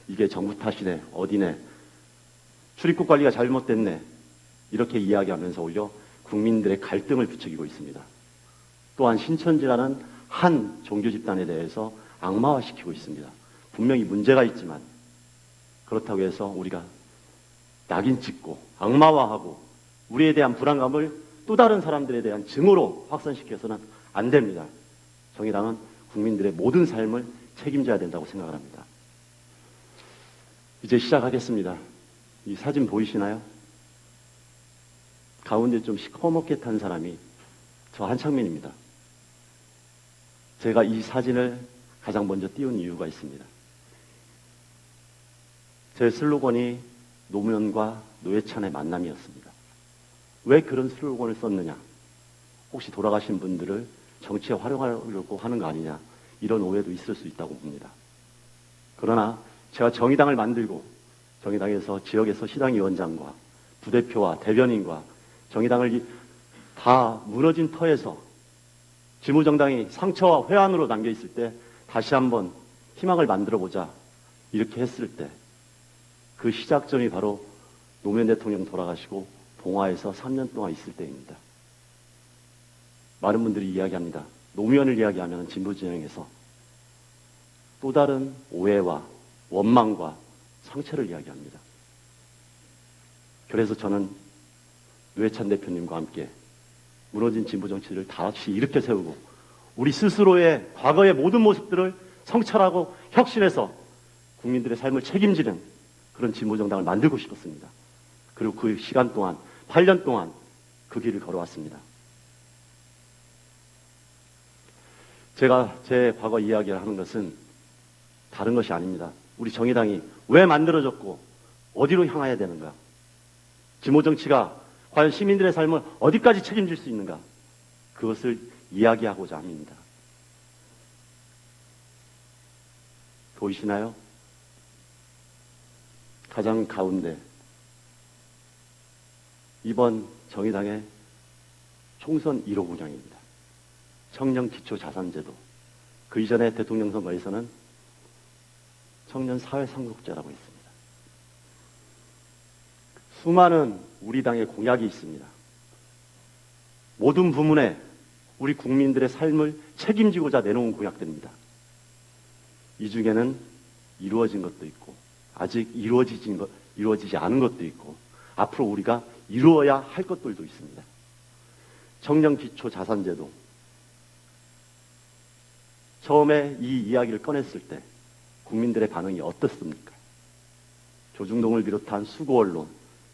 이게 정부 탓이네, 어디네, 출입국 관리가 잘못됐네 이렇게 이야기하면서 오히려 국민들의 갈등을 부추기고 있습니다. 또한 신천지라는 한 종교 집단에 대해서 악마화시키고 있습니다. 분명히 문제가 있지만 그렇다고 해서 우리가 낙인 찍고 악마화하고 우리에 대한 불안감을 또 다른 사람들에 대한 증오로 확산시켜서는 안 됩니다. 정의당은 국민들의 모든 삶을 책임져야 된다고 생각을 합니다. 이제 시작하겠습니다. 이 사진 보이시나요? 가운데 좀 시커멓게 탄 사람이 저 한창민입니다. 제가 이 사진을 가장 먼저 띄운 이유가 있습니다. 제 슬로건이 노무현과 노회찬의 만남이었습니다. 왜 그런 슬로건을 썼느냐? 혹시 돌아가신 분들을 정치에 활용하려고 하는 거 아니냐? 이런 오해도 있을 수 있다고 봅니다. 그러나 제가 정의당을 만들고 정의당에서 지역에서 시당위원장과 부대표와 대변인과 정의당을 다 무너진 터에서 지무정당이 상처와 회한으로 남겨있을 때 다시 한번 희망을 만들어보자 이렇게 했을 때 그 시작점이 바로 노무현 대통령 돌아가시고 봉화에서 3년 동안 있을 때입니다. 많은 분들이 이야기합니다. 노무현을 이야기하면 진보 진영에서 또 다른 오해와 원망과 상처를 이야기합니다. 그래서 저는 노회찬 대표님과 함께 무너진 진보 정치를 다시 일으켜 세우고 우리 스스로의 과거의 모든 모습들을 성찰하고 혁신해서 국민들의 삶을 책임지는 그런 진보 정당을 만들고 싶었습니다. 그리고 그 시간 동안 8년 동안 그 길을 걸어왔습니다. 제가 제 과거 이야기를 하는 것은 다른 것이 아닙니다. 우리 정의당이 왜 만들어졌고 어디로 향해야 되는가? 진보 정치가 과연 시민들의 삶을 어디까지 책임질 수 있는가? 그것을 이야기하고자 합니다. 보이시나요? 가장 가운데 이번 정의당의 총선 1호 분양입니다. 청년 기초 자산제도. 그 이전에 대통령 선거에서는 청년 사회상속제라고 했습니다. 수많은 우리 당의 공약이 있습니다. 모든 부문에 우리 국민들의 삶을 책임지고자 내놓은 공약들입니다. 이 중에는 이루어진 것도 있고 아직 이루어지지 않은 것도 있고 앞으로 우리가 이루어야 할 것들도 있습니다. 청년 기초 자산제도. 처음에 이 이야기를 꺼냈을 때 국민들의 반응이 어떻습니까? 조중동을 비롯한 수구 언론,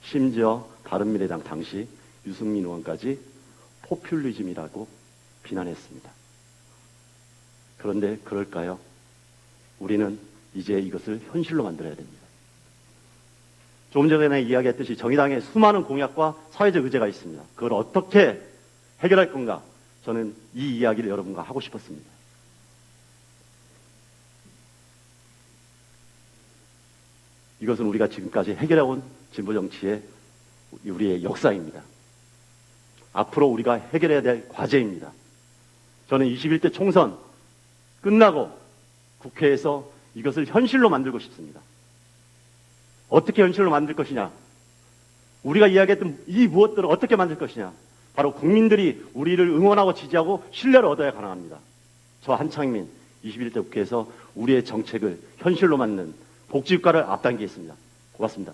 심지어 바른미래당 당시 유승민 의원까지 포퓰리즘이라고 비난했습니다. 그런데 그럴까요? 우리는 이제 이것을 현실로 만들어야 됩니다. 조금 전에 이야기했듯이 정의당에 수많은 공약과 사회적 의제가 있습니다. 그걸 어떻게 해결할 건가? 저는 이 이야기를 여러분과 하고 싶었습니다. 이것은 우리가 지금까지 해결해온 진보 정치의 우리의 역사입니다. 앞으로 우리가 해결해야 될 과제입니다. 저는 21대 총선 끝나고 국회에서 이것을 현실로 만들고 싶습니다. 어떻게 현실로 만들 것이냐? 우리가 이야기했던 이 무엇들을 어떻게 만들 것이냐? 바로 국민들이 우리를 응원하고 지지하고 신뢰를 얻어야 가능합니다. 저 한창민 21대 국회에서 우리의 정책을 현실로 만드는 복지국가를 앞당기겠습니다. 고맙습니다.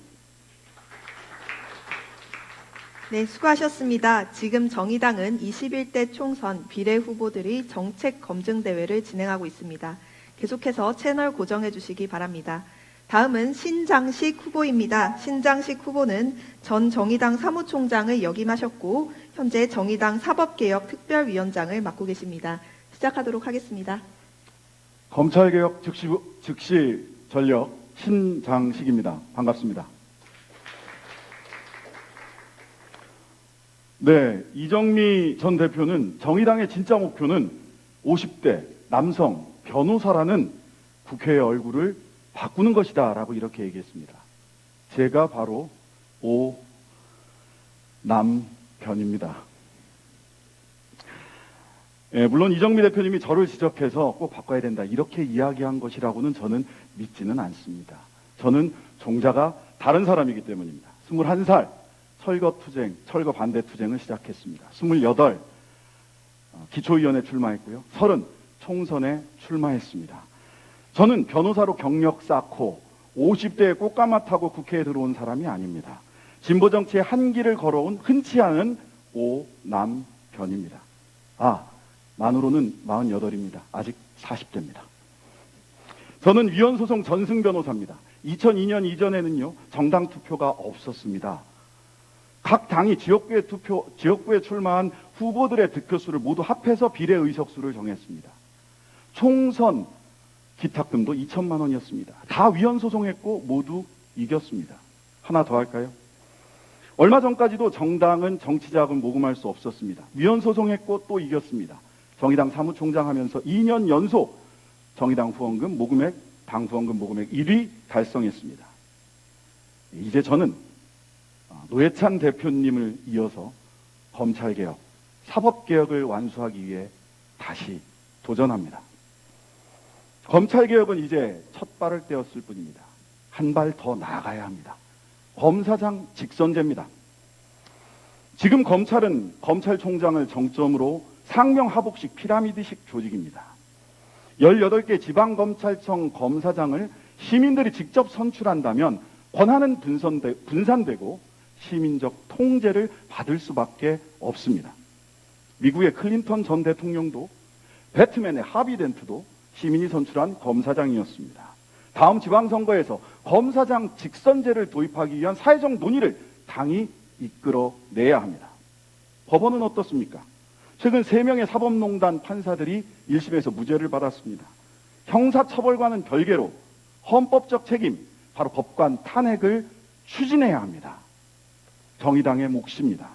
네, 수고하셨습니다. 지금 정의당은 21대 총선 비례 후보들의 정책 검증 대회를 진행하고 있습니다. 계속해서 채널 고정해 주시기 바랍니다. 다음은 신장식 후보입니다. 신장식 후보는 전 정의당 사무총장을 역임하셨고 현재 정의당 사법개혁 특별위원장을 맡고 계십니다. 시작하도록 하겠습니다. 검찰개혁 즉시 전력 신장식입니다. 반갑습니다. 네, 이정미 전 대표는 정의당의 진짜 목표는 50대 남성 변호사라는 국회의 얼굴을 바꾸는 것이다 라고 이렇게 얘기했습니다. 제가 바로 오남변입니다. 물론 이정미 대표님이 저를 지적해서 꼭 바꿔야 된다 이렇게 이야기한 것이라고는 저는 믿지는 않습니다. 저는 종자가 다른 사람이기 때문입니다. 21살 철거 반대 투쟁을 시작했습니다. 28 기초위원회 출마했고요. 30 총선에 출마했습니다. 저는 변호사로 경력 쌓고 50대에 꽃가마 타고 국회에 들어온 사람이 아닙니다. 진보 정치의 한 길을 걸어온 흔치 않은 오남변입니다. 만으로는 48입니다. 아직 40대입니다. 저는 위헌소송 전승 변호사입니다. 2002년 이전에는요, 정당 투표가 없었습니다. 각 당이 지역구에 출마한 후보들의 득표수를 모두 합해서 비례 의석수를 정했습니다. 총선 기탁 등도 2천만 원이었습니다. 다 위헌소송했고 모두 이겼습니다. 하나 더 할까요? 얼마 전까지도 정당은 정치자금 모금할 수 없었습니다. 위헌소송했고 또 이겼습니다. 정의당 사무총장 하면서 2년 연속 정의당 후원금 모금액, 당 후원금 모금액 1위 달성했습니다. 이제 저는 노회찬 대표님을 이어서 검찰개혁, 사법개혁을 완수하기 위해 다시 도전합니다. 검찰개혁은 이제 첫 발을 떼었을 뿐입니다. 한 발 더 나아가야 합니다. 검사장 직선제입니다. 지금 검찰은 검찰총장을 정점으로 상명하복식 피라미드식 조직입니다. 18개 지방검찰청 검사장을 시민들이 직접 선출한다면 권한은 분산되고 시민적 통제를 받을 수밖에 없습니다. 미국의 클린턴 전 대통령도 배트맨의 하비 덴트도 시민이 선출한 검사장이었습니다. 다음 지방선거에서 검사장 직선제를 도입하기 위한 사회적 논의를 당이 이끌어내야 합니다. 법원은 어떻습니까? 최근 3명의 사법농단 판사들이 1심에서 무죄를 받았습니다. 형사처벌과는 별개로 헌법적 책임, 바로 법관 탄핵을 추진해야 합니다. 정의당의 몫입니다.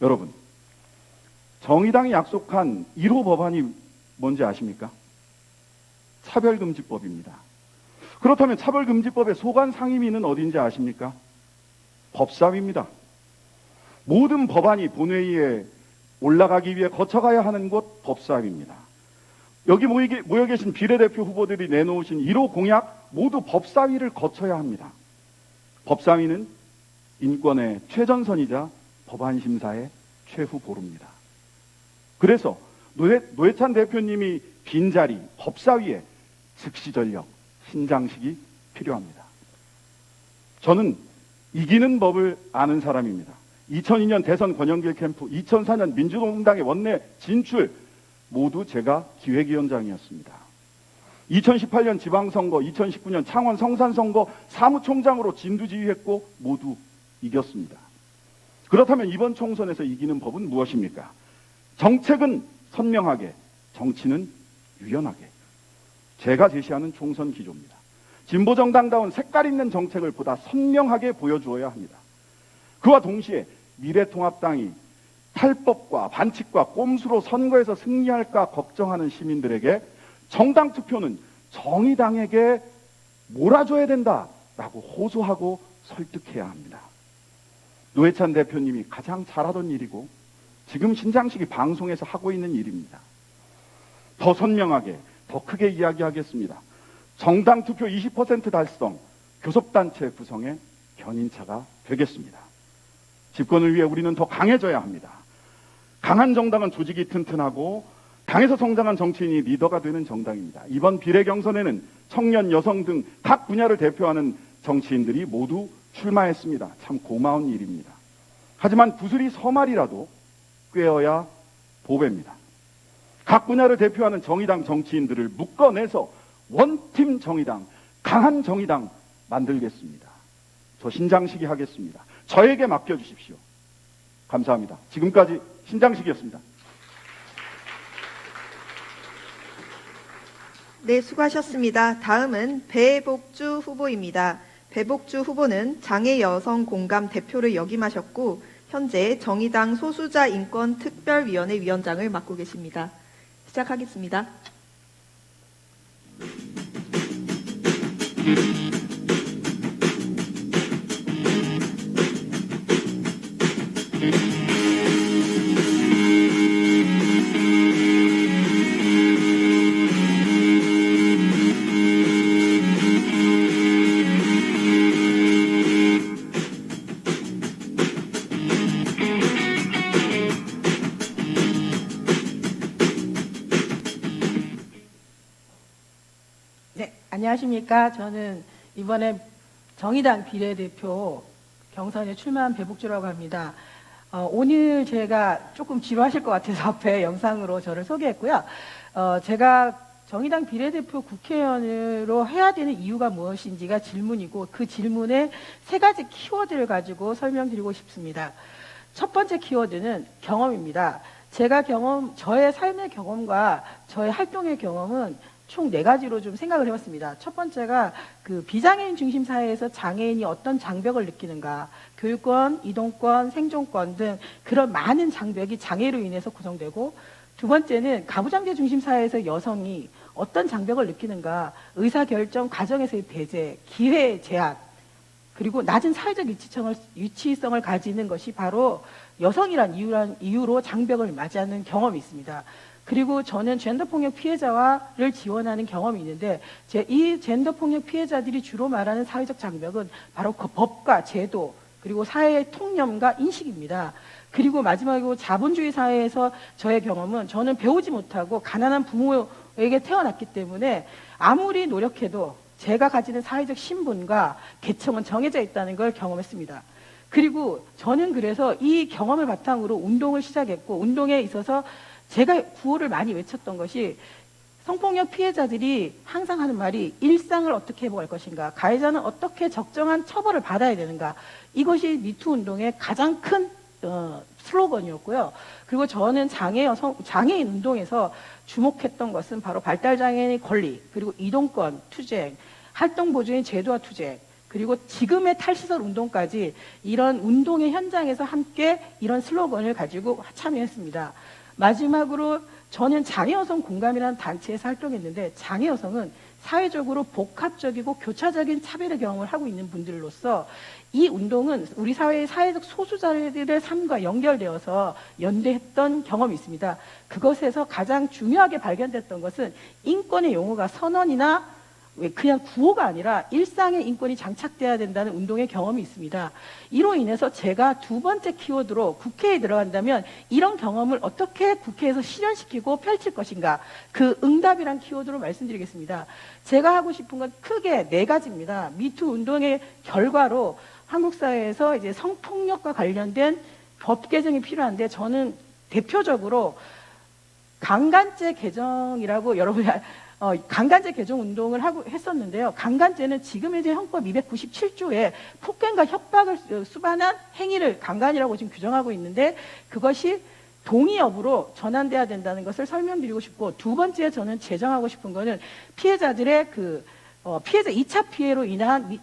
여러분, 정의당이 약속한 1호 법안이 뭔지 아십니까? 차별금지법입니다. 그렇다면 차별금지법의 소관 상임위는 어딘지 아십니까? 법사위입니다. 모든 법안이 본회의에 올라가기 위해 거쳐가야 하는 곳 법사위입니다. 여기 모여 계신 비례대표 후보들이 내놓으신 1호 공약 모두 법사위를 거쳐야 합니다. 법사위는 인권의 최전선이자 법안심사의 최후보루입니다. 그래서 노회찬 대표님이 빈자리 법사위에 즉시전력 신장식이 필요합니다. 저는 이기는 법을 아는 사람입니다. 2002년 대선 권영길 캠프, 2004년 민주노동당의 원내 진출 모두 제가 기획위원장이었습니다. 2018년 지방선거, 2019년 창원 성산선거 사무총장으로 진두지휘했고 모두 이겼습니다. 그렇다면 이번 총선에서 이기는 법은 무엇입니까? 정책은 선명하게, 정치는 유연하게. 제가 제시하는 총선 기조입니다. 진보정당다운 색깔 있는 정책을 보다 선명하게 보여주어야 합니다. 그와 동시에 미래통합당이 탈법과 반칙과 꼼수로 선거에서 승리할까 걱정하는 시민들에게 정당 투표는 정의당에게 몰아줘야 된다라고 호소하고 설득해야 합니다. 노회찬 대표님이 가장 잘하던 일이고 지금 신장식이 방송에서 하고 있는 일입니다. 더 선명하게, 더 크게 이야기하겠습니다. 정당 투표 20% 달성, 교섭단체 구성의 견인차가 되겠습니다. 집권을 위해 우리는 더 강해져야 합니다. 강한 정당은 조직이 튼튼하고 당에서 성장한 정치인이 리더가 되는 정당입니다. 이번 비례 경선에는 청년, 여성 등 각 분야를 대표하는 정치인들이 모두 출마했습니다. 참 고마운 일입니다. 하지만 구슬이 서말이라도 꿰어야 보배입니다. 각 분야를 대표하는 정의당 정치인들을 묶어내서 원팀 정의당, 강한 정의당 만들겠습니다. 저 신장식이 하겠습니다. 저에게 맡겨주십시오. 감사합니다. 지금까지 신장식이었습니다. 네, 수고하셨습니다. 다음은 배복주 후보입니다. 배복주 후보는 장애 여성 공감 대표를 역임하셨고 현재 정의당 소수자 인권 특별위원회 위원장을 맡고 계십니다. 시작하겠습니다. 네, 안녕하십니까. 저는 이번에 정의당 비례대표 경선에 출마한 배복주라고 합니다. 오늘 제가 조금 지루하실 것 같아서 앞에 영상으로 저를 소개했고요. 제가 정의당 비례대표 국회의원으로 해야 되는 이유가 무엇인지가 질문이고 그 질문에 3가지 키워드를 가지고 설명드리고 싶습니다. 첫 번째 키워드는 경험입니다. 저의 삶의 경험과 저의 활동의 경험은 총 4가지로 좀 생각을 해봤습니다. 첫 번째가 그 비장애인 중심 사회에서 장애인이 어떤 장벽을 느끼는가, 교육권, 이동권, 생존권 등 그런 많은 장벽이 장애로 인해서 구성되고, 두 번째는 가부장제 중심 사회에서 여성이 어떤 장벽을 느끼는가, 의사결정 과정에서의 배제, 기회 제한, 그리고 낮은 사회적 위치성을 가지는 것이 바로 여성이란 이유로 장벽을 맞이하는 경험이 있습니다. 그리고 저는 젠더폭력 피해자를 지원하는 경험이 있는데 이 젠더폭력 피해자들이 주로 말하는 사회적 장벽은 바로 그 법과 제도 그리고 사회의 통념과 인식입니다. 그리고 마지막으로 자본주의 사회에서 저의 경험은 저는 배우지 못하고 가난한 부모에게 태어났기 때문에 아무리 노력해도 제가 가지는 사회적 신분과 계층은 정해져 있다는 걸 경험했습니다. 그리고 저는 그래서 이 경험을 바탕으로 운동을 시작했고 운동에 있어서 제가 구호를 많이 외쳤던 것이 성폭력 피해자들이 항상 하는 말이 일상을 어떻게 회복할 것인가, 가해자는 어떻게 적정한 처벌을 받아야 되는가, 이것이 미투 운동의 가장 큰 슬로건이었고요. 그리고 저는 장애인 운동에서 주목했던 것은 바로 발달장애인의 권리, 그리고 이동권 투쟁, 활동보조인 제도화 투쟁, 그리고 지금의 탈시설 운동까지 이런 운동의 현장에서 함께 이런 슬로건을 가지고 참여했습니다. 마지막으로 저는 장애여성 공감이라는 단체에서 활동했는데 장애여성은 사회적으로 복합적이고 교차적인 차별의 경험을 하고 있는 분들로서 이 운동은 우리 사회의 사회적 소수자들의 삶과 연결되어서 연대했던 경험이 있습니다. 그것에서 가장 중요하게 발견됐던 것은 인권의 용어가 선언이나 그냥 구호가 아니라 일상의 인권이 장착돼야 된다는 운동의 경험이 있습니다. 이로 인해서 제가 두 번째 키워드로 국회에 들어간다면 이런 경험을 어떻게 국회에서 실현시키고 펼칠 것인가, 그 응답이란 키워드로 말씀드리겠습니다. 제가 하고 싶은 건 크게 네 가지입니다. 미투 운동의 결과로 한국 사회에서 이제 성폭력과 관련된 법 개정이 필요한데 저는 대표적으로 강간죄 개정이라고 여러분이 강간죄 개정 운동을 했었는데요. 강간죄는 지금의 형법 297조에 폭행과 협박을 수반한 행위를 강간이라고 지금 규정하고 있는데 그것이 동의 여부로 전환돼야 된다는 것을 설명드리고 싶고, 두 번째 저는 제정하고 싶은 거는 피해자들의 피해자 2차 피해로 인한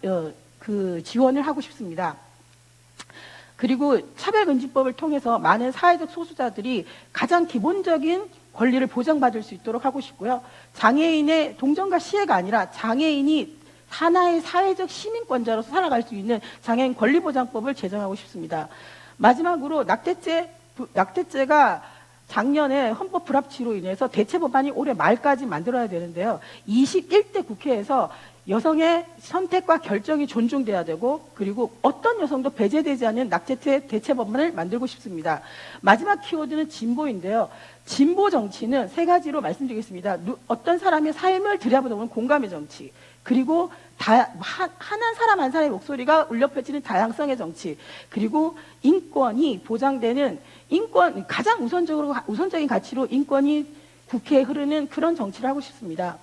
그 지원을 하고 싶습니다. 그리고 차별금지법을 통해서 많은 사회적 소수자들이 가장 기본적인 권리를 보장받을 수 있도록 하고 싶고요. 장애인의 동정과 시혜가 아니라 장애인이 하나의 사회적 시민권자로서 살아갈 수 있는 장애인 권리보장법을 제정하고 싶습니다. 마지막으로 낙태죄가 작년에 헌법 불합치로 인해서 대체 법안이 올해 말까지 만들어야 되는데요. 21대 국회에서 여성의 선택과 결정이 존중돼야 되고, 그리고 어떤 여성도 배제되지 않는 낙태죄 대체 법안을 만들고 싶습니다. 마지막 키워드는 진보인데요. 진보 정치는 세 가지로 말씀드리겠습니다. 어떤 사람의 삶을 들여다보는 공감의 정치, 그리고 한 사람 한 사람의 목소리가 울려 펴지는 다양성의 정치, 그리고 인권이 보장되는 가장 우선적인 가치로 인권이 국회에 흐르는 그런 정치를 하고 싶습니다.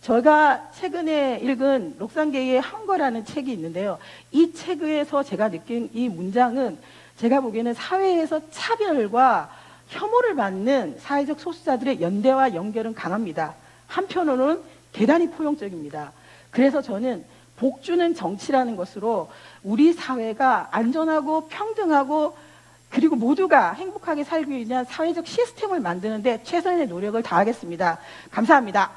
제가 최근에 읽은 록산게이의 한거라는 책이 있는데요. 이 책에서 제가 느낀 이 문장은 제가 보기에는 사회에서 차별과 혐오를 받는 사회적 소수자들의 연대와 연결은 강합니다. 한편으로는 대단히 포용적입니다. 그래서 저는 복주는 정치라는 것으로 우리 사회가 안전하고 평등하고 그리고 모두가 행복하게 살기 위한 사회적 시스템을 만드는데 최선의 노력을 다하겠습니다. 감사합니다.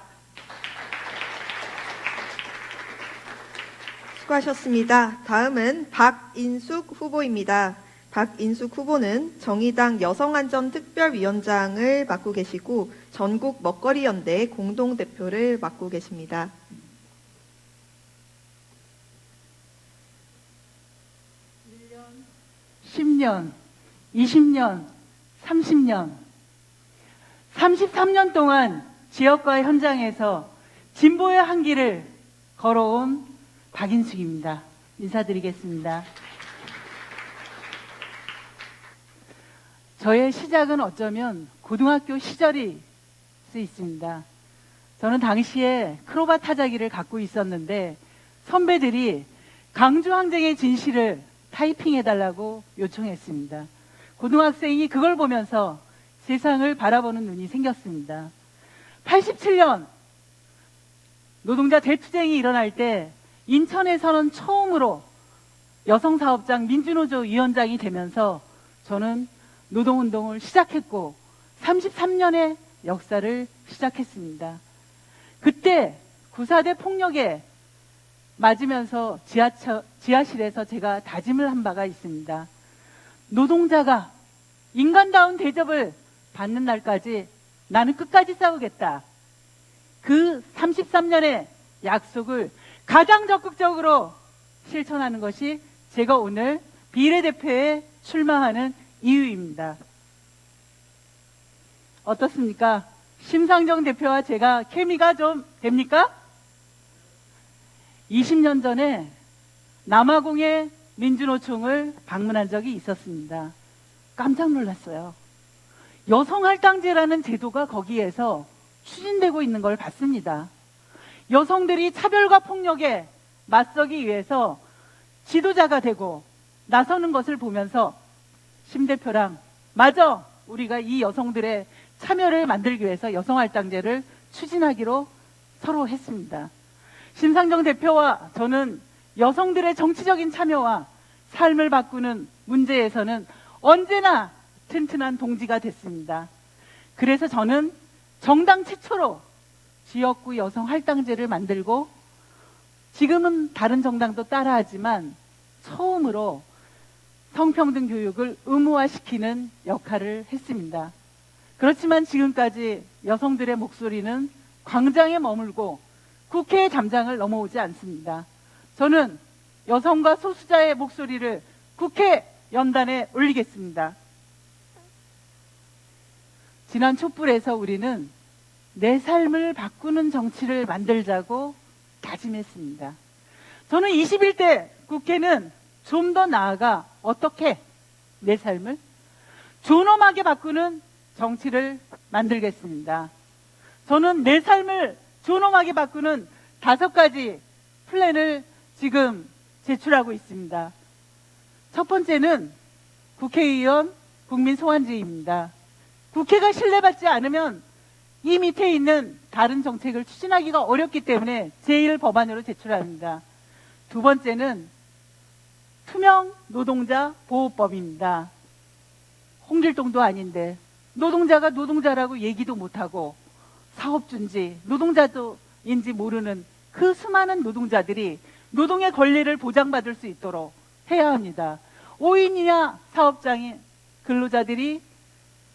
수고하셨습니다. 다음은 박인숙 후보입니다. 박인숙 후보는 정의당 여성안전특별위원장을 맡고 계시고 전국 먹거리연대 공동대표를 맡고 계십니다. 년, 10년, 20년, 30년, 33년 동안 지역과의 현장에서 진보의 한길을 걸어온 박인숙입니다. 인사드리겠습니다. 저의 시작은 어쩌면 고등학교 시절일 수 있습니다. 저는 당시에 크로바 타자기를 갖고 있었는데 선배들이 강주항쟁의 진실을 타이핑해달라고 요청했습니다. 고등학생이 그걸 보면서 세상을 바라보는 눈이 생겼습니다. 87년 노동자 대투쟁이 일어날 때 인천에서는 처음으로 여성사업장 민주노조 위원장이 되면서 저는 노동운동을 시작했고 33년의 역사를 시작했습니다. 그때 9.4대 폭력에 맞으면서 지하실에서 제가 다짐을 한 바가 있습니다. 노동자가 인간다운 대접을 받는 날까지 나는 끝까지 싸우겠다. 그 33년의 약속을 가장 적극적으로 실천하는 것이 제가 오늘 비례대표에 출마하는 이유입니다. 어떻습니까? 심상정 대표와 제가 케미가 좀 됩니까? 20년 전에 남아공의 민주노총을 방문한 적이 있었습니다. 깜짝 놀랐어요. 여성할당제라는 제도가 거기에서 추진되고 있는 걸 봤습니다. 여성들이 차별과 폭력에 맞서기 위해서 지도자가 되고 나서는 것을 보면서 심 대표랑 맞아, 우리가 이 여성들의 참여를 만들기 위해서 여성할당제를 추진하기로 서로 했습니다. 심상정 대표와 저는 여성들의 정치적인 참여와 삶을 바꾸는 문제에서는 언제나 튼튼한 동지가 됐습니다. 그래서 저는 정당 최초로 지역구 여성할당제를 만들고 지금은 다른 정당도 따라하지만 처음으로 성평등 교육을 의무화시키는 역할을 했습니다. 그렇지만 지금까지 여성들의 목소리는 광장에 머물고 국회의 담장을 넘어오지 않습니다. 저는 여성과 소수자의 목소리를 국회 연단에 올리겠습니다. 지난 촛불에서 우리는 내 삶을 바꾸는 정치를 만들자고 다짐했습니다. 저는 21대 국회는 좀 더 나아가 어떻게 내 삶을 존엄하게 바꾸는 정치를 만들겠습니다. 저는 내 삶을 존엄하게 바꾸는 5가지 플랜을 지금 제출하고 있습니다. 첫 번째는 국회의원 국민소환제입니다. 국회가 신뢰받지 않으면 이 밑에 있는 다른 정책을 추진하기가 어렵기 때문에 제1법안으로 제출합니다. 두 번째는 투명 노동자 보호법입니다. 홍길동도 아닌데 노동자가 노동자라고 얘기도 못하고 사업주인지 노동자인지 모르는 그 수많은 노동자들이 노동의 권리를 보장받을 수 있도록 해야 합니다. 5인 이하 사업장인 근로자들이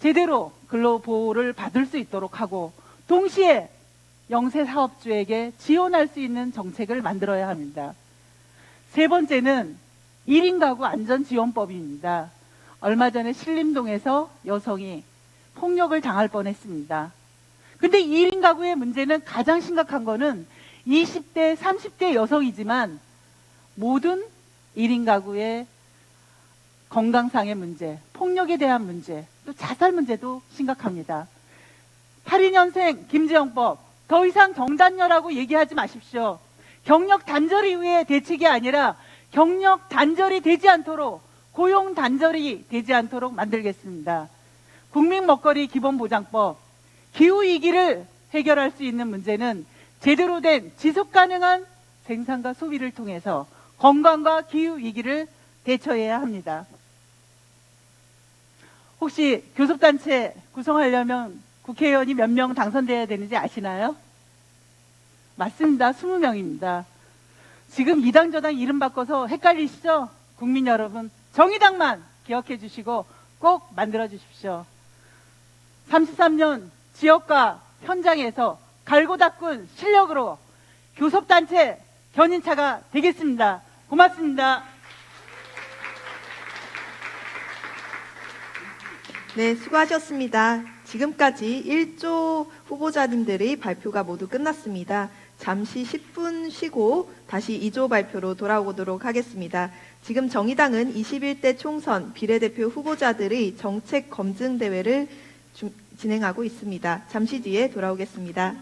제대로 근로보호를 받을 수 있도록 하고 동시에 영세사업주에게 지원할 수 있는 정책을 만들어야 합니다. 세 번째는 1인 가구 안전지원법입니다. 얼마 전에 신림동에서 여성이 폭력을 당할 뻔했습니다. 근데 1인 가구의 문제는 가장 심각한 거는 20대, 30대 여성이지만 모든 1인 가구의 건강상의 문제, 폭력에 대한 문제, 또 자살 문제도 심각합니다. 82년생 김재영법, 더 이상 경단녀라고 얘기하지 마십시오. 경력 단절 이후의 대책이 아니라 경력 단절이 되지 않도록, 고용 단절이 되지 않도록 만들겠습니다. 국민먹거리 기본보장법, 기후위기를 해결할 수 있는 문제는 제대로 된 지속가능한 생산과 소비를 통해서 건강과 기후위기를 대처해야 합니다. 혹시 교섭단체 구성하려면 국회의원이 몇 명 당선돼야 되는지 아시나요? 맞습니다. 20명입니다. 지금 이 당 저 당 이름 바꿔서 헷갈리시죠? 국민 여러분, 정의당만 기억해 주시고 꼭 만들어 주십시오. 33년 지역과 현장에서 갈고 닦은 실력으로 교섭단체 견인차가 되겠습니다. 고맙습니다. 네, 수고하셨습니다. 지금까지 1조 후보자님들의 발표가 모두 끝났습니다. 잠시 10분 쉬고 다시 2조 발표로 돌아오도록 하겠습니다. 지금 정의당은 21대 총선 비례대표 후보자들의 정책 검증 대회를 진행하고 있습니다. 잠시 뒤에 돌아오겠습니다.